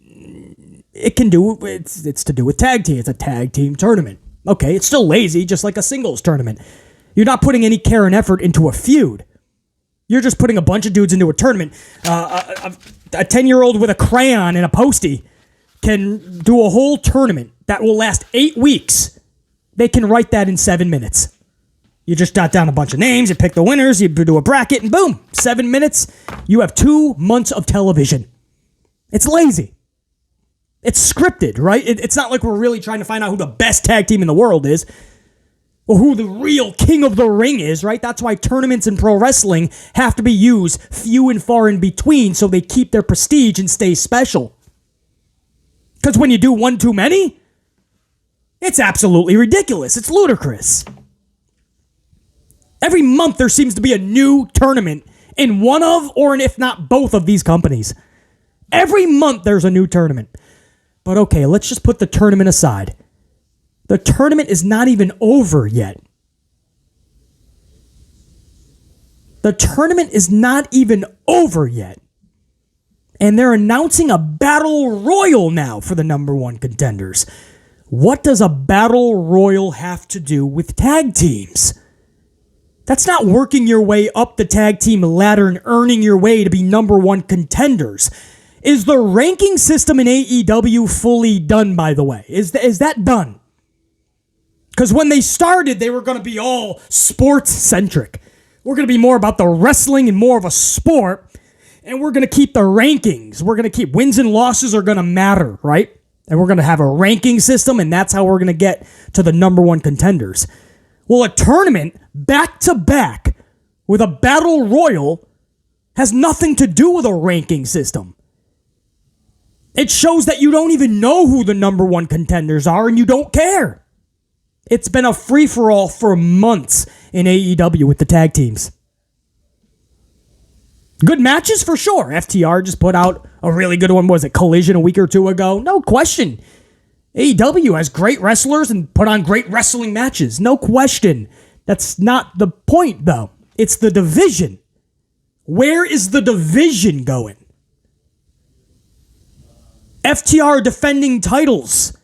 it's to do with tag team. It's a tag team tournament. Okay, it's still lazy, just like a singles tournament. You're not putting any care and effort into a feud. You're just putting a bunch of dudes into a tournament. A 10-year-old with a crayon and a postie can do a whole tournament that will last 8 weeks. They can write that in 7 minutes. You just jot down a bunch of names, you pick the winners, you do a bracket, and boom, 7 minutes, you have 2 months of television. It's lazy. It's scripted, right? It's not like we're really trying to find out who the best tag team in the world is or who the real king of the ring is, right? That's why tournaments in pro wrestling have to be used few and far in between so they keep their prestige and stay special. Because when you do one too many, it's absolutely ridiculous. It's ludicrous. Every month there seems to be a new tournament in one of, or if not both of these companies. Every month there's a new tournament. But okay, let's just put the tournament aside. The tournament is not even over yet. The tournament is not even over yet. And they're announcing a battle royal now for the number one contenders. What does a battle royal have to do with tag teams? That's not working your way up the tag team ladder and earning your way to be number one contenders. Is the ranking system in AEW fully done, by the way? Is that done? Because when they started, they were going to be all sports-centric. We're going to be more about the wrestling and more of a sport, and we're going to keep the rankings. We're going to keep wins and losses are going to matter, right? And we're going to have a ranking system, and that's how we're going to get to the number one contenders. Well, a tournament back-to-back with a battle royal has nothing to do with a ranking system. It shows that you don't even know who the number one contenders are and you don't care. It's been a free-for-all for months in AEW with the tag teams. Good matches for sure. FTR just put out a really good one. Was it Collision a week or two ago? No question. AEW has great wrestlers and put on great wrestling matches. No question. That's not the point, though. It's the division. Where is the division going? FTR defending titles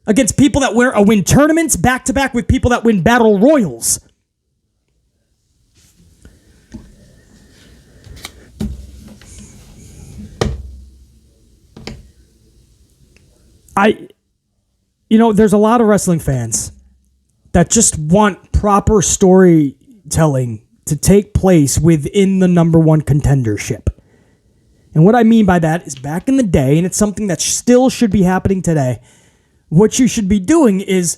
against people that win tournaments back-to-back with people that win battle royals. There's a lot of wrestling fans that just want proper storytelling to take place within the number one contendership. And what I mean by that is back in the day, and it's something that still should be happening today, what you should be doing is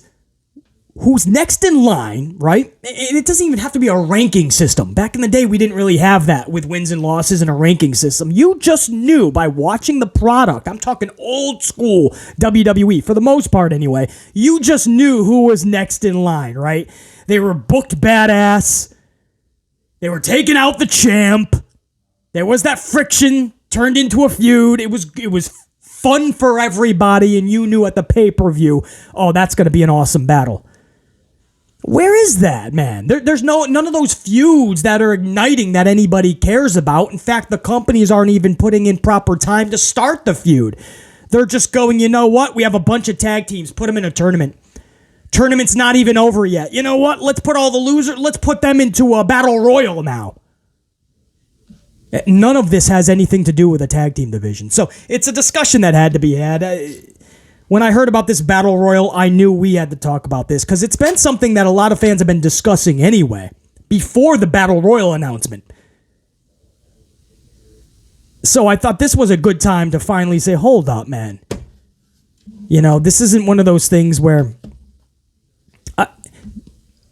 who's next in line, right? And it doesn't even have to be a ranking system. Back in the day, we didn't really have that with wins and losses and a ranking system. You just knew by watching the product. I'm talking old school WWE, for the most part anyway. You just knew who was next in line, right? They were booked badass. They were taking out the champ. There was that friction turned into a feud. It was fun for everybody, and you knew at the pay-per-view, oh, that's going to be an awesome battle. Where is that, man? There's none of those feuds that are igniting that anybody cares about. In fact, the companies aren't even putting in proper time to start the feud. They're just going, you know what? We have a bunch of tag teams. Put them in a tournament. Tournament's not even over yet. You know what? Let's put all the losers, let's put them into a battle royal now. None of this has anything to do with a tag team division. So it's a discussion that had to be had. When I heard about this battle royal, I knew we had to talk about this because it's been something that a lot of fans have been discussing anyway, before the battle royal announcement. So I thought this was a good time to finally say, hold up, man. This isn't one of those things where...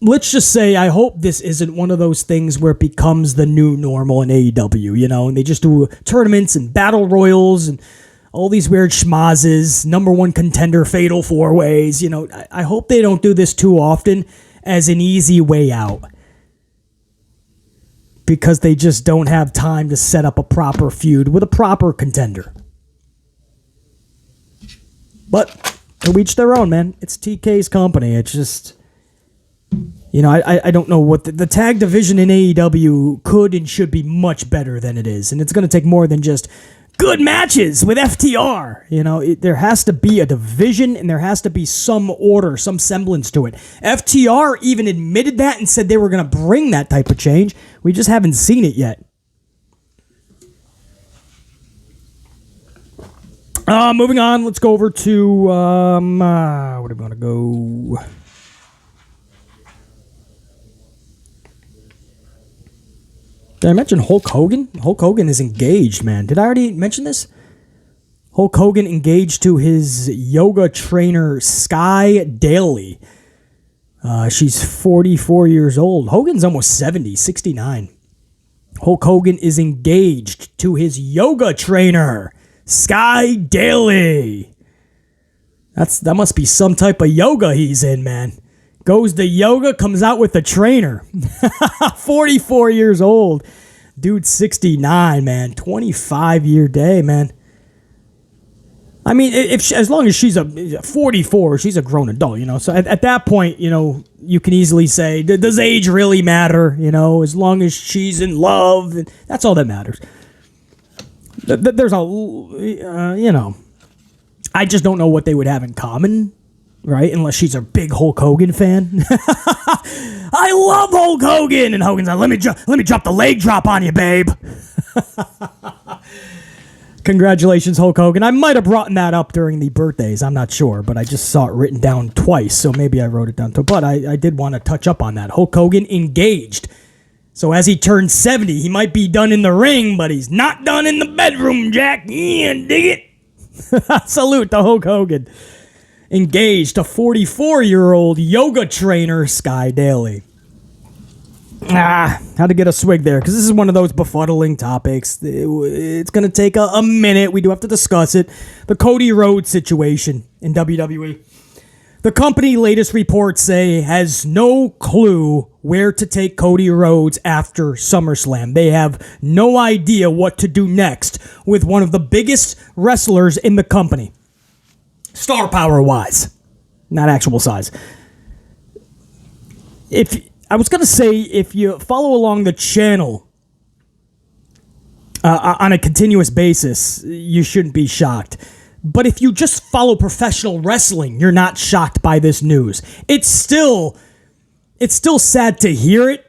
let's just say I hope this isn't one of those things where it becomes the new normal in AEW, and they just do tournaments and battle royals and all these weird schmazes, number one contender, fatal four-ways. I hope they don't do this too often as an easy way out, because they just don't have time to set up a proper feud with a proper contender. But to each their own, man. It's TK's company. It's just... I don't know what the tag division in AEW could and should be much better than it is. And it's going to take more than just good matches with FTR. There has to be a division and there has to be some order, some semblance to it. FTR even admitted that and said they were going to bring that type of change. We just haven't seen it yet. Moving on, let's go over to, where are we going to go? Did I mention Hulk Hogan? Hulk Hogan is engaged, man. Did I already mention this? Hulk Hogan engaged to his yoga trainer, Sky Daly. She's 44 years old. Hogan's almost 70, 69. Hulk Hogan is engaged to his yoga trainer, Sky Daly. That must be some type of yoga he's in, man. Goes to yoga, comes out with a trainer. 44 years old. Dude, 69, man. 25-year day, man. I mean, as long as she's a 44, she's a grown adult, So at that point, you can easily say, does age really matter? As long as she's in love, that's all that matters. There's I just don't know what they would have in common. Right? Unless she's a big Hulk Hogan fan. I love Hulk Hogan! And Hogan's like, let me drop the leg drop on you, babe. Congratulations, Hulk Hogan. I might have brought that up during the birthdays. I'm not sure, but I just saw it written down twice, so maybe I wrote it down too. But I did want to touch up on that. Hulk Hogan engaged. So as he turns 70, he might be done in the ring, but he's not done in the bedroom, Jack. Yeah, dig it? Salute to Hulk Hogan. Engaged to 44-year-old yoga trainer, Sky Daly. Had to get a swig there, because this is one of those befuddling topics. It's going to take a minute. We do have to discuss it. The Cody Rhodes situation in WWE. The company latest reports say has no clue where to take Cody Rhodes after SummerSlam. They have no idea what to do next with one of the biggest wrestlers in the company. Star power wise, not actual size. If you follow along the channel on a continuous basis, you shouldn't be shocked. But if you just follow professional wrestling, you're not shocked by this news. It's still sad to hear it,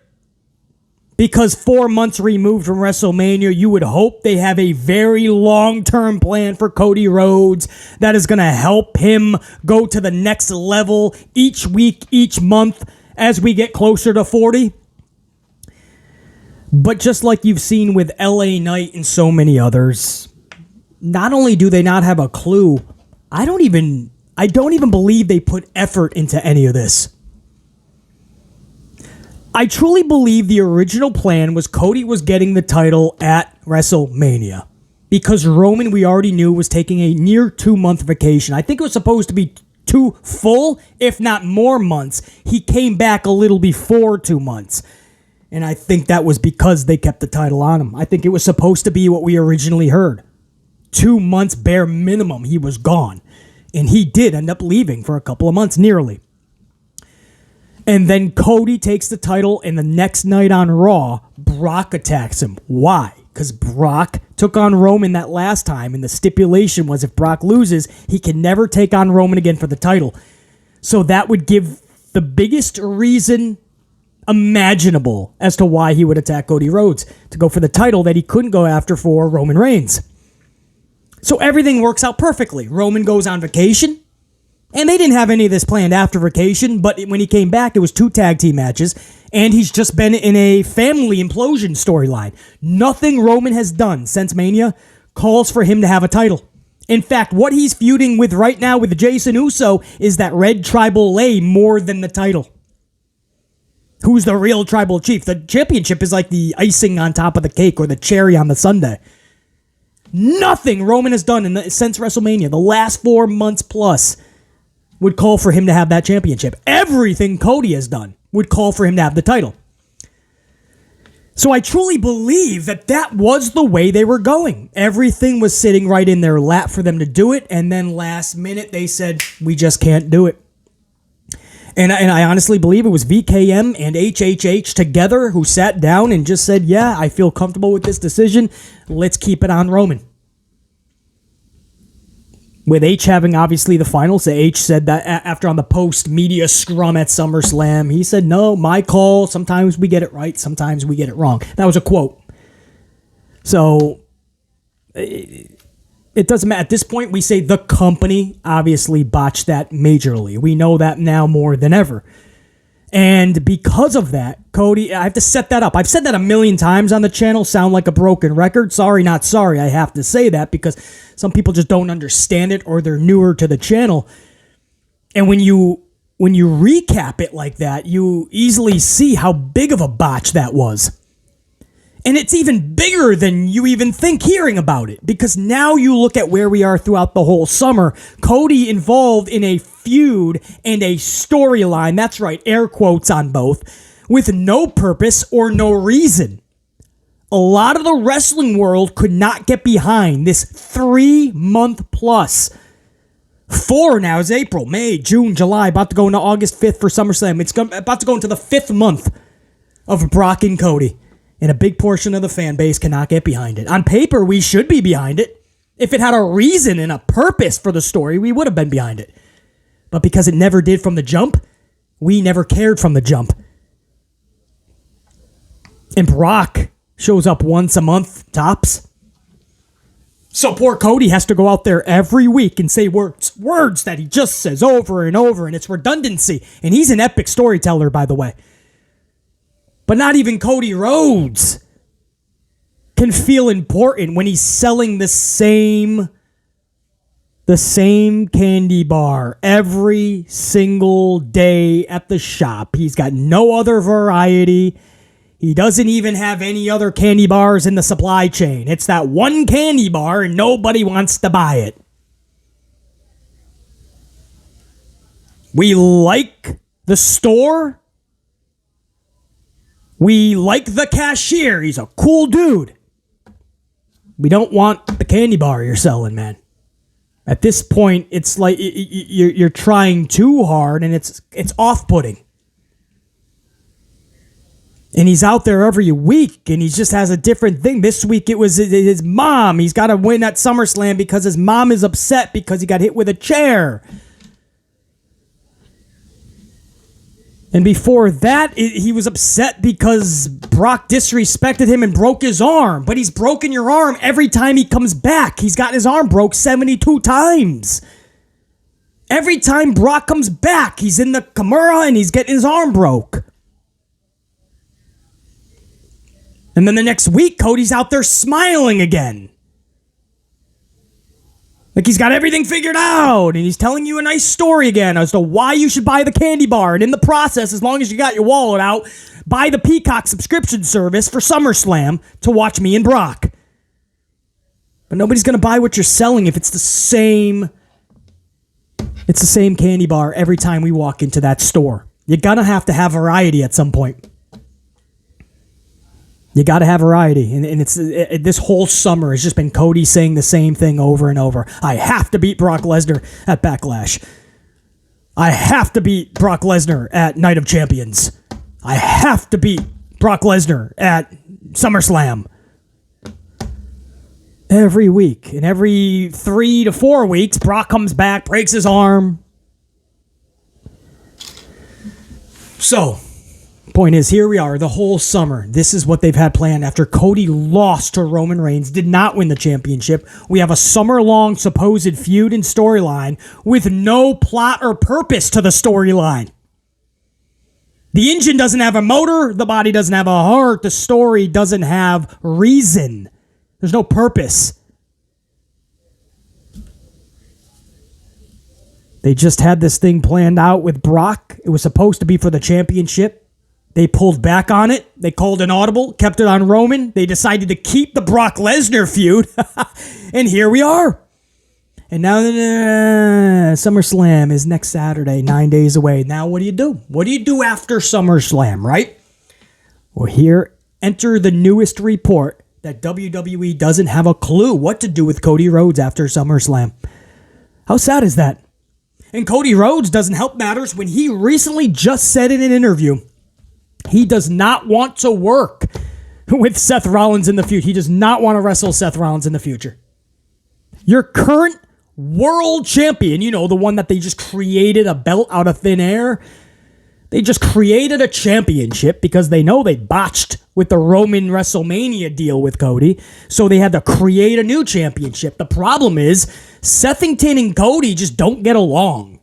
Because 4 months removed from WrestleMania, you would hope they have a very long-term plan for Cody Rhodes that is going to help him go to the next level each week, each month as we get closer to 40. But just like you've seen with LA Knight and so many others, not only do they not have a clue, I don't even believe they put effort into any of this. I truly believe the original plan was Cody was getting the title at WrestleMania. Because Roman, we already knew, was taking a near 2-month vacation. I think it was supposed to be 2 full, if not more months. He came back a little before 2 months. And I think that was because they kept the title on him. I think it was supposed to be what we originally heard. 2 months bare minimum, he was gone. And he did end up leaving for a couple of months, nearly. And then Cody takes the title, and the next night on Raw, Brock attacks him. Why? Because Brock took on Roman that last time, and the stipulation was if Brock loses, he can never take on Roman again for the title. So that would give the biggest reason imaginable as to why he would attack Cody Rhodes, to go for the title that he couldn't go after for Roman Reigns. So everything works out perfectly. Roman goes on vacation. And they didn't have any of this planned after vacation, but when he came back, it was 2 tag team matches, and he's just been in a family implosion storyline. Nothing Roman has done since Mania calls for him to have a title. In fact, what he's feuding with right now with Jason Uso is that red tribal lay more than the title. Who's the real tribal chief? The championship is like the icing on top of the cake or the cherry on the sundae. Nothing Roman has done since WrestleMania, the last 4 months plus, would call for him to have that championship. Everything Cody has done would call for him to have the title. So I truly believe that was the way they were going. Everything was sitting right in their lap for them to do it, and then last minute they said, we just can't do it. And I honestly believe it was VKM and HHH together who sat down and just said, yeah, I feel comfortable with this decision. Let's keep it on Roman. With H having obviously the final, so H said that after on the post-media scrum at SummerSlam, he said, no, my call, sometimes we get it right, sometimes we get it wrong. That was a quote. So, it doesn't matter. At this point, we say the company obviously botched that majorly. We know that now more than ever. And because of that, Cody, I have to set that up. I've said that a million times on the channel, sound like a broken record. Sorry, not sorry. I have to say that because some people just don't understand it or they're newer to the channel. And when you recap it like that, you easily see how big of a botch that was. And it's even bigger than you even think hearing about it. Because now you look at where we are throughout the whole summer. Cody involved in a feud and a storyline, that's right, air quotes on both, with no purpose or no reason. A lot of the wrestling world could not get behind this 3-month plus. 4 now is April, May, June, July, about to go into August 5th for SummerSlam. It's about to go into the 5th month of Brock and Cody. And a big portion of the fan base cannot get behind it. On paper, we should be behind it. If it had a reason and a purpose for the story, we would have been behind it. But because it never did from the jump, we never cared from the jump. And Brock shows up once a month, tops. So poor Cody has to go out there every week and say words that he just says over and over, and it's redundancy. And he's an epic storyteller, by the way. But not even Cody Rhodes can feel important when he's selling the same candy bar every single day at the shop. He's got no other variety. He doesn't even have any other candy bars in the supply chain. It's that one candy bar and nobody wants to buy it. We like the store. We like the cashier. He's a cool dude. We don't want the candy bar you're selling, man. At this point, it's like you're trying too hard, and it's off-putting. And he's out there every week, and he just has a different thing. This week, it was his mom. He's got to win at SummerSlam because his mom is upset because he got hit with a chair. And before that, he was upset because Brock disrespected him and broke his arm. But he's broken your arm every time he comes back. He's got his arm broke 72 times. Every time Brock comes back, he's in the Kimura and he's getting his arm broke. And then the next week, Cody's out there smiling again. Like he's got everything figured out, and he's telling you a nice story again as to why you should buy the candy bar. And in the process, as long as you got your wallet out, buy the Peacock subscription service for SummerSlam to watch me and Brock. But nobody's going to buy what you're selling if it's the same candy bar every time we walk into that store. You're going to have variety at some point. You got to have variety, and it's this whole summer has just been Cody saying the same thing over and over. I have to beat Brock Lesnar at Backlash. I have to beat Brock Lesnar at Night of Champions. I have to beat Brock Lesnar at SummerSlam. Every week, and every 3 to 4 weeks, Brock comes back, breaks his arm. So, point is, here we are, the whole summer. This is what they've had planned after Cody lost to Roman Reigns, did not win the championship. We have a summer-long supposed feud and storyline with no plot or purpose to the storyline. The engine doesn't have a motor, the body doesn't have a heart, the story doesn't have reason. There's no purpose. They just had this thing planned out with Brock. It was supposed to be for the championship. They pulled back on it. They called an audible, kept it on Roman. They decided to keep the Brock Lesnar feud. And here we are. And now SummerSlam is next Saturday, 9 days away. Now what do you do? What do you do after SummerSlam, right? Well, here, enter the newest report that WWE doesn't have a clue what to do with Cody Rhodes after SummerSlam. How sad is that? And Cody Rhodes doesn't help matters when he recently just said in an interview he does not want to work with Seth Rollins in the future. He does not want to wrestle Seth Rollins in the future. Your current world champion, you know, the one that they just created a belt out of thin air. They just created a championship because they know they botched with the Roman WrestleMania deal with Cody. So they had to create a new championship. The problem is Sethington and Cody just don't get along.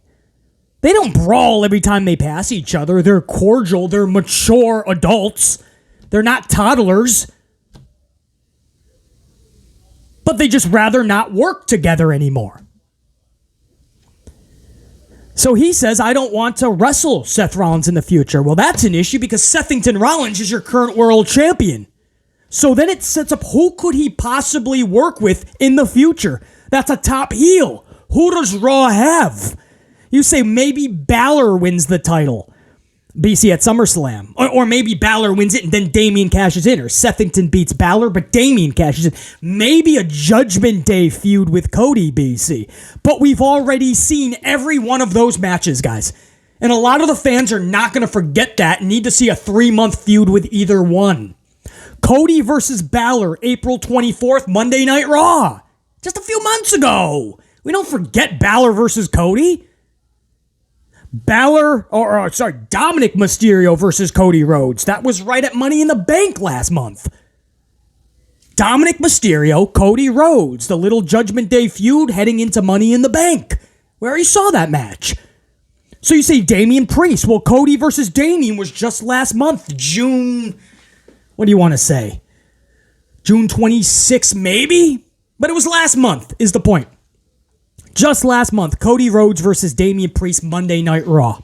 They don't brawl every time they pass each other. They're cordial. They're mature adults. They're not toddlers. But they just rather not work together anymore. So he says, I don't want to wrestle Seth Rollins in the future. Well, that's an issue because Sethington Rollins is your current world champion. So then it sets up who could he possibly work with in the future? That's a top heel. Who does Raw have? You say maybe Balor wins the title, BC at SummerSlam. Or maybe Balor wins it and then Damian cashes in. Or Sethington beats Balor, but Damian cashes in. Maybe a Judgment Day feud with Cody, BC. But we've already seen every one of those matches, guys. And a lot of the fans are not going to forget that and need to see a 3-month feud with either one. Cody versus Balor, April 24th, Monday Night Raw. Just a few months ago. We don't forget Balor versus Cody. Dominic Mysterio versus Cody Rhodes. That was right at Money in the Bank last month. Dominic Mysterio, Cody Rhodes, the little Judgment Day feud heading into Money in the Bank. We already saw that match. So you say Damian Priest. Well, Cody versus Damian was just last month, June, what do you want to say? June 26th, maybe? But it was last month, is the point. Just last month, Cody Rhodes versus Damian Priest, Monday Night Raw.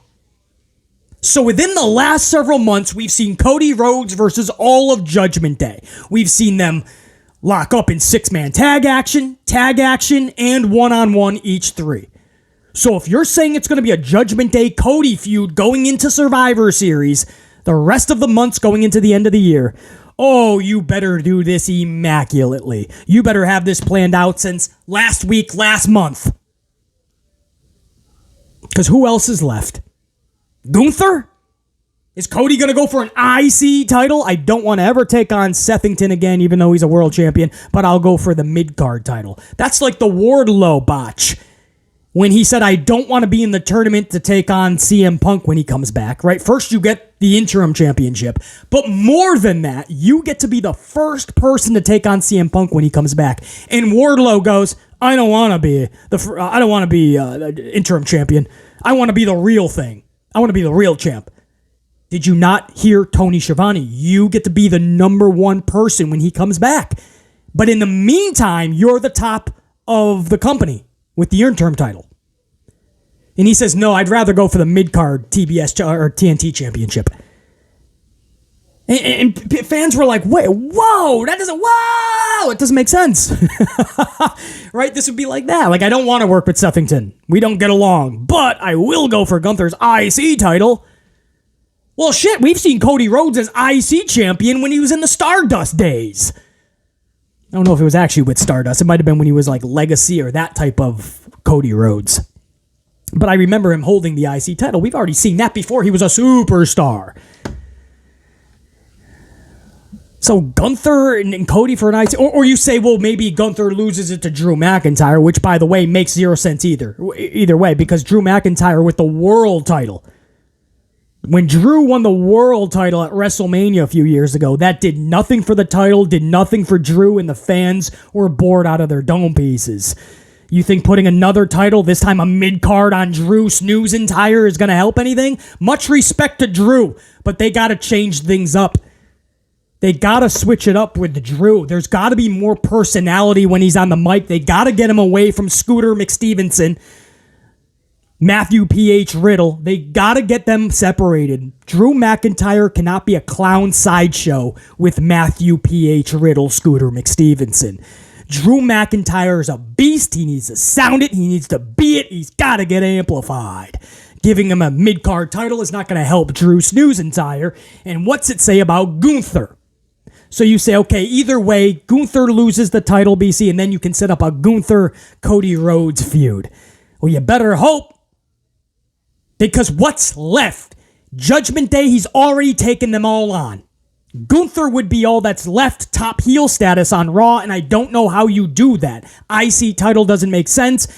So within the last several months, we've seen Cody Rhodes versus all of Judgment Day. We've seen them lock up in 6-man tag action, and one-on-one each 3. So if you're saying it's going to be a Judgment Day Cody feud going into Survivor Series, the rest of the months going into the end of the year, oh, you better do this immaculately. You better have this planned out since last week, last month. Because who else is left? Gunther? Is Cody going to go for an IC title? I don't want to ever take on Sethington again, even though he's a world champion, but I'll go for the mid-card title. That's like the Wardlow botch when he said, I don't want to be in the tournament to take on CM Punk when he comes back, right? First, you get the interim championship. But more than that, you get to be the first person to take on CM Punk when he comes back. And Wardlow goes, I don't want to be interim champion. I want to be the real thing. I want to be the real champ. Did you not hear Tony Schiavone? You get to be the number one person when he comes back. But in the meantime, you're the top of the company with the interim title. And he says, no, I'd rather go for the mid-card TBS or TNT championship. And fans were like, wait, whoa, it doesn't make sense. Right? This would be like that. Like, I don't want to work with Sethington. We don't get along. But I will go for Gunther's IC title. Well, shit, we've seen Cody Rhodes as IC champion when he was in the Stardust days. I don't know if it was actually with Stardust. It might have been when he was like Legacy or that type of Cody Rhodes. But I remember him holding the IC title. We've already seen that before he was a superstar. So Gunther and Cody for an IC... Or you say, well, maybe Gunther loses it to Drew McIntyre, which, by the way, makes zero sense either way, because Drew McIntyre with the world title... When Drew won the world title at WrestleMania a few years ago, that did nothing for the title, did nothing for Drew, and the fans were bored out of their dome pieces. You think putting another title, this time a mid-card on Drew Snooze-Entire, is going to help anything? Much respect to Drew, but they got to change things up. They got to switch it up with Drew. There's got to be more personality when he's on the mic. They got to get him away from Scooter McStevenson, Matthew P.H. Riddle. They got to get them separated. Drew McIntyre cannot be a clown sideshow with Matthew P.H. Riddle, Scooter McStevenson. Drew McIntyre is a beast. He needs to sound it. He needs to be it. He's got to get amplified. Giving him a mid-card title is not going to help Drew Snooze-Entire. And what's it say about Gunther? So you say, okay, either way, Gunther loses the title, BC, and then you can set up a Gunther-Cody Rhodes feud. Well, you better hope. Because what's left? Judgment Day, he's already taken them all on. Gunther would be all that's left, top heel status on Raw, and I don't know how you do that. IC title doesn't make sense,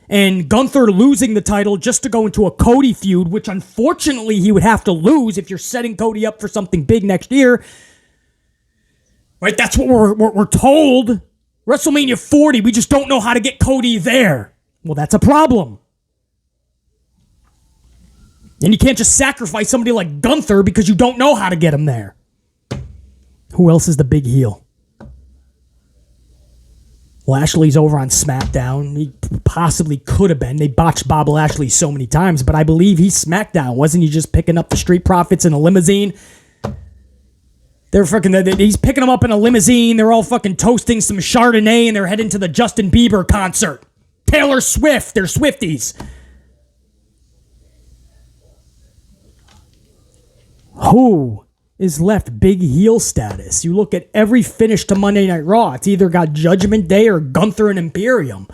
and Gunther losing the title just to go into a Cody feud, which unfortunately he would have to lose if you're setting Cody up for something big next year. Right, that's what we're told. WrestleMania 40, we just don't know how to get Cody there. Well, that's a problem. And you can't just sacrifice somebody like Gunther because you don't know how to get him there. Who else is the big heel? Lashley's over on SmackDown. He possibly could have been. They botched Bob Lashley so many times, but I believe he's SmackDown. Wasn't he just picking up the Street Profits in a limousine? He's picking them up in a limousine. They're all fucking toasting some Chardonnay, and they're heading to the Justin Bieber concert. Taylor Swift. They're Swifties. Who is left big heel status? You look at every finish to Monday Night Raw. It's either got Judgment Day or Gunther and Imperium.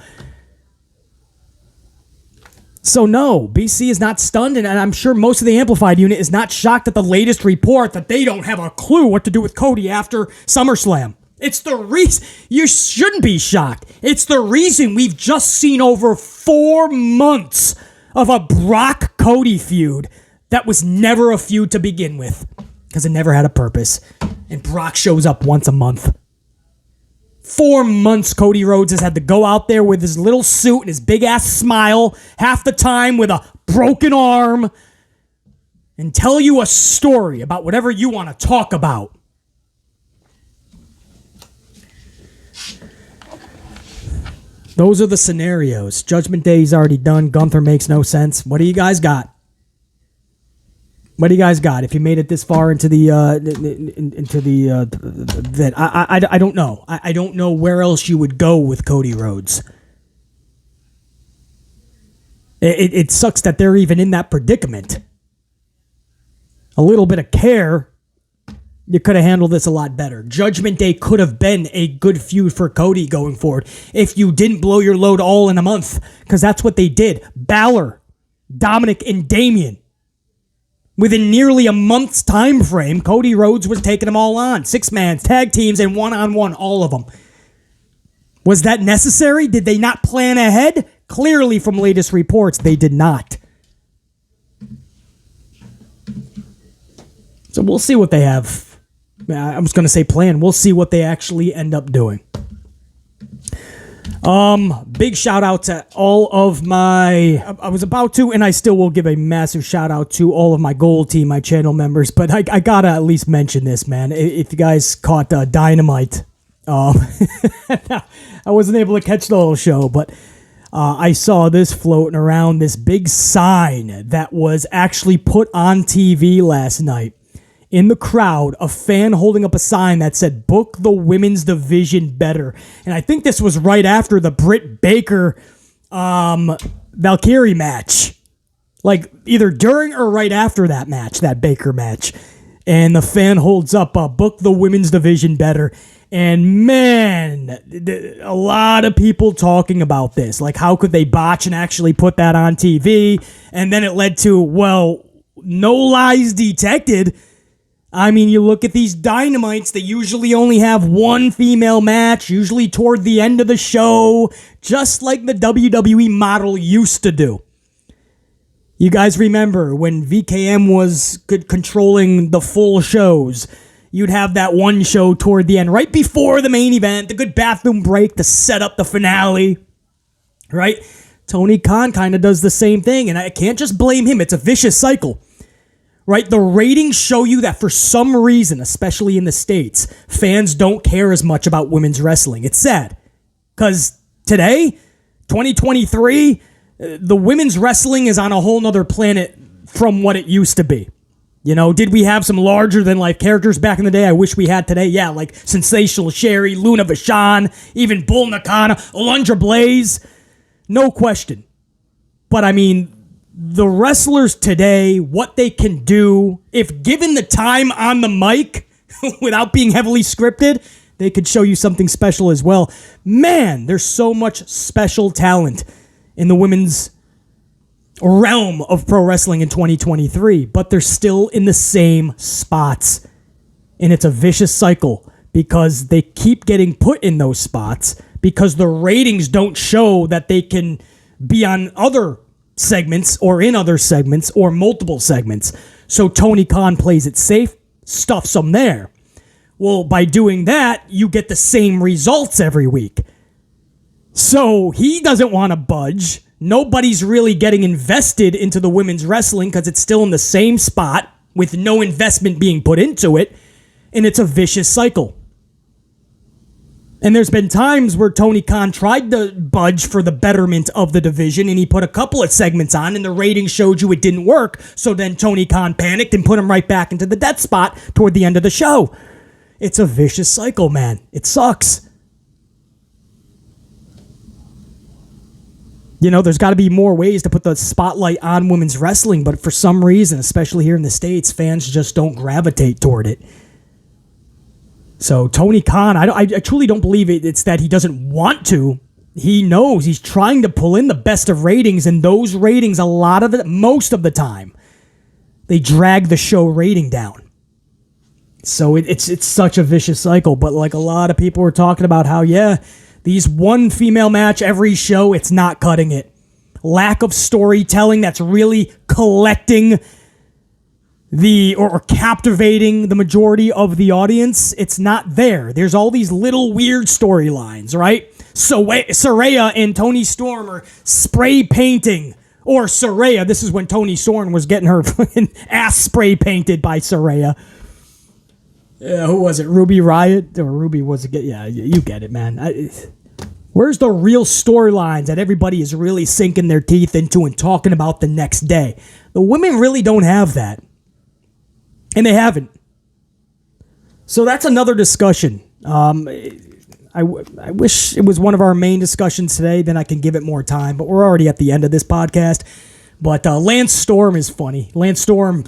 So no, BC is not stunned, and I'm sure most of the Amplified unit is not shocked at the latest report that they don't have a clue what to do with Cody after SummerSlam. It's the reason you shouldn't be shocked. It's the reason we've just seen over 4 months of a Brock Cody feud that was never a feud to begin with, because it never had a purpose. And Brock shows up once a month. 4 months Cody Rhodes has had to go out there with his little suit and his big-ass smile, half the time with a broken arm, and tell you a story about whatever you want to talk about. Those are the scenarios. Judgment Day's already done. Gunther makes no sense. What do you guys got? What do you guys got? If you made it this far into the I don't know. I don't know where else you would go with Cody Rhodes. It sucks that they're even in that predicament. A little bit of care, you could have handled this a lot better. Judgment Day could have been a good feud for Cody going forward if you didn't blow your load all in a month, because that's what they did. Balor, Dominic, and Damian. Within nearly a month's time frame, Cody Rhodes was taking them all on. 6-man, tag teams, and one-on-one, all of them. Was that necessary? Did they not plan ahead? clearly from latest reports, they did not. So we'll see what they have. I was going to say plan. We'll see what they actually end up doing. Big shout out to all of my, I was about to, and I still will give a massive shout out to all of my Gold Team, my channel members, but I gotta at least mention this, man. If you guys caught Dynamite, I wasn't able to catch the whole show, but I saw this floating around, this big sign that was actually put on TV last night. In the crowd, a fan holding up a sign that said, "Book the women's division better." And I think this was right after the Britt Baker Valkyrie match. Like, either during or right after that match, that Baker match. And the fan holds up, "Book the women's division better." And man, a lot of people talking about this. Like, how could they botch and actually put that on TV? And then it led to, well, no lies detected. I mean, you look at these Dynamites, they usually only have one female match, usually toward the end of the show, just like the WWE model used to do. You guys remember when VKM was controlling the full shows, you'd have that one show toward the end, right before the main event, the good bathroom break to set up the finale, right? Tony Khan kind of does the same thing, and I can't just blame him. It's a vicious cycle. Right, the ratings show you that for some reason, especially in the States, fans don't care as much about women's wrestling. It's sad. Because today, 2023, the women's wrestling is on a whole nother planet from what it used to be. You know, did we have some larger-than-life characters back in the day I wish we had today? Yeah, like Sensational Sherry, Luna Vachon, even Bull Nakano, Alundra Blaze. No question. But, I mean, the wrestlers today, what they can do, if given the time on the mic without being heavily scripted, they could show you something special as well. Man, there's so much special talent in the women's realm of pro wrestling in 2023, but they're still in the same spots. And it's a vicious cycle because they keep getting put in those spots because the ratings don't show that they can be on other segments or in other segments or multiple segments. So Tony Khan plays it safe, stuffs them there. Well, by doing that, you get the same results every week. So he doesn't want to budge. Nobody's really getting invested into the women's wrestling because it's still in the same spot with no investment being put into it. And it's a vicious cycle. And there's been times where Tony Khan tried to budge for the betterment of the division, and he put a couple of segments on, and the ratings showed you it didn't work. So then Tony Khan panicked and put him right back into the death spot toward the end of the show. It's a vicious cycle, man. It sucks. You know, there's got to be more ways to put the spotlight on women's wrestling, but for some reason, especially here in the States, fans just don't gravitate toward it. So Tony Khan, I truly don't believe it's that he doesn't want to. He knows he's trying to pull in the best of ratings, and those ratings, most of the time, they drag the show rating down. So it's such a vicious cycle. But like a lot of people were talking about how, yeah, these one female match every show, it's not cutting it. Lack of storytelling that's really collecting or captivating the majority of the audience, it's not there. There's all these little weird storylines, right? So Saraya and Toni Storm are spray painting. Or Saraya, this is when Toni Storm was getting her ass spray painted by Saraya. Who was it? Ruby Riott? Or Ruby was it? Yeah, you get it, man. Where's the real storylines that everybody is really sinking their teeth into and talking about the next day? The women really don't have that. And they haven't. So that's another discussion. I wish it was one of our main discussions today, then I can give it more time. But we're already at the end of this podcast. But Lance Storm is funny. Lance Storm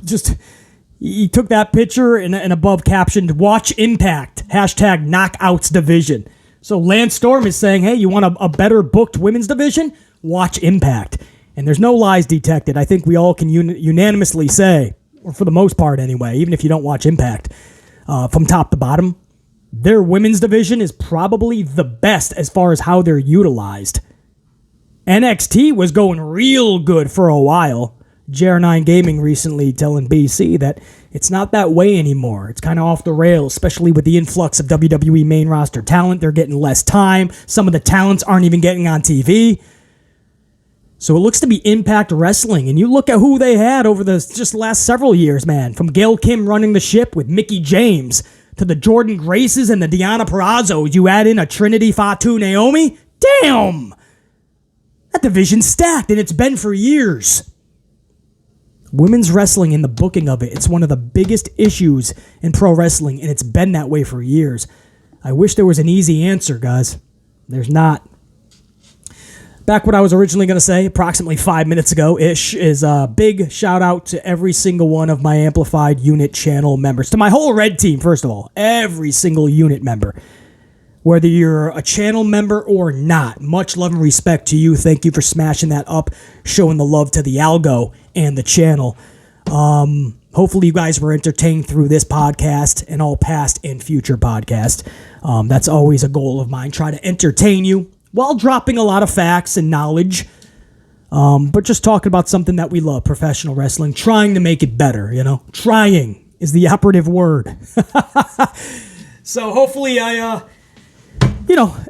he took that picture and above captioned, "Watch Impact, #Knockouts Division." So Lance Storm is saying, hey, you want a better booked women's division? Watch Impact. And there's no lies detected. I think we all can unanimously say, or for the most part anyway, even if you don't watch Impact, from top to bottom, their women's division is probably the best as far as how they're utilized. NXT was going real good for a while. JR9 Gaming recently telling BC that it's not that way anymore. It's kind of off the rails, especially with the influx of WWE main roster talent. They're getting less time. Some of the talents aren't even getting on TV. So it looks to be Impact Wrestling. And you look at who they had over the just last several years, man. From Gail Kim running the ship with Mickie James to the Jordan Graces and the Deonna Purrazzo. You add in a Trinity Fatu Naomi? Damn! That division's stacked, and it's been for years. Women's wrestling and the booking of it, it's one of the biggest issues in pro wrestling, and it's been that way for years. I wish there was an easy answer, guys. There's not. Back what I was originally going to say, approximately 5 minutes ago-ish, is a big shout-out to every single one of my Amplified Unit channel members. To my whole Red team, first of all. Every single unit member. Whether you're a channel member or not, much love and respect to you. Thank you for smashing that up, showing the love to the algo and the channel. Hopefully you guys were entertained through this podcast and all past and future podcasts. That's always a goal of mine, try to entertain you while dropping a lot of facts and knowledge. But just talking about something that we love, professional wrestling, trying to make it better, you know? Trying is the operative word. So hopefully I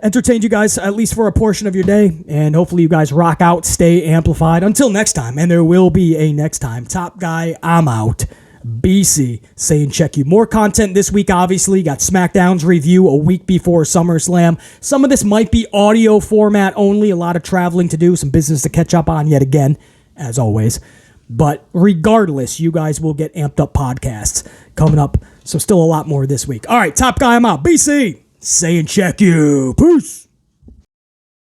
entertained you guys at least for a portion of your day, and hopefully you guys rock out, stay amplified. Until next time, and there will be a next time. Top guy, I'm out. BC saying check you. More content this week, obviously. Got SmackDown's review a week before SummerSlam. Some of this might be audio format only. A lot of traveling to do, some business to catch up on yet again, as always. But regardless, you guys will get amped up podcasts coming up. So still a lot more this week. All right, top guy, I'm out. BC saying check you. Peace.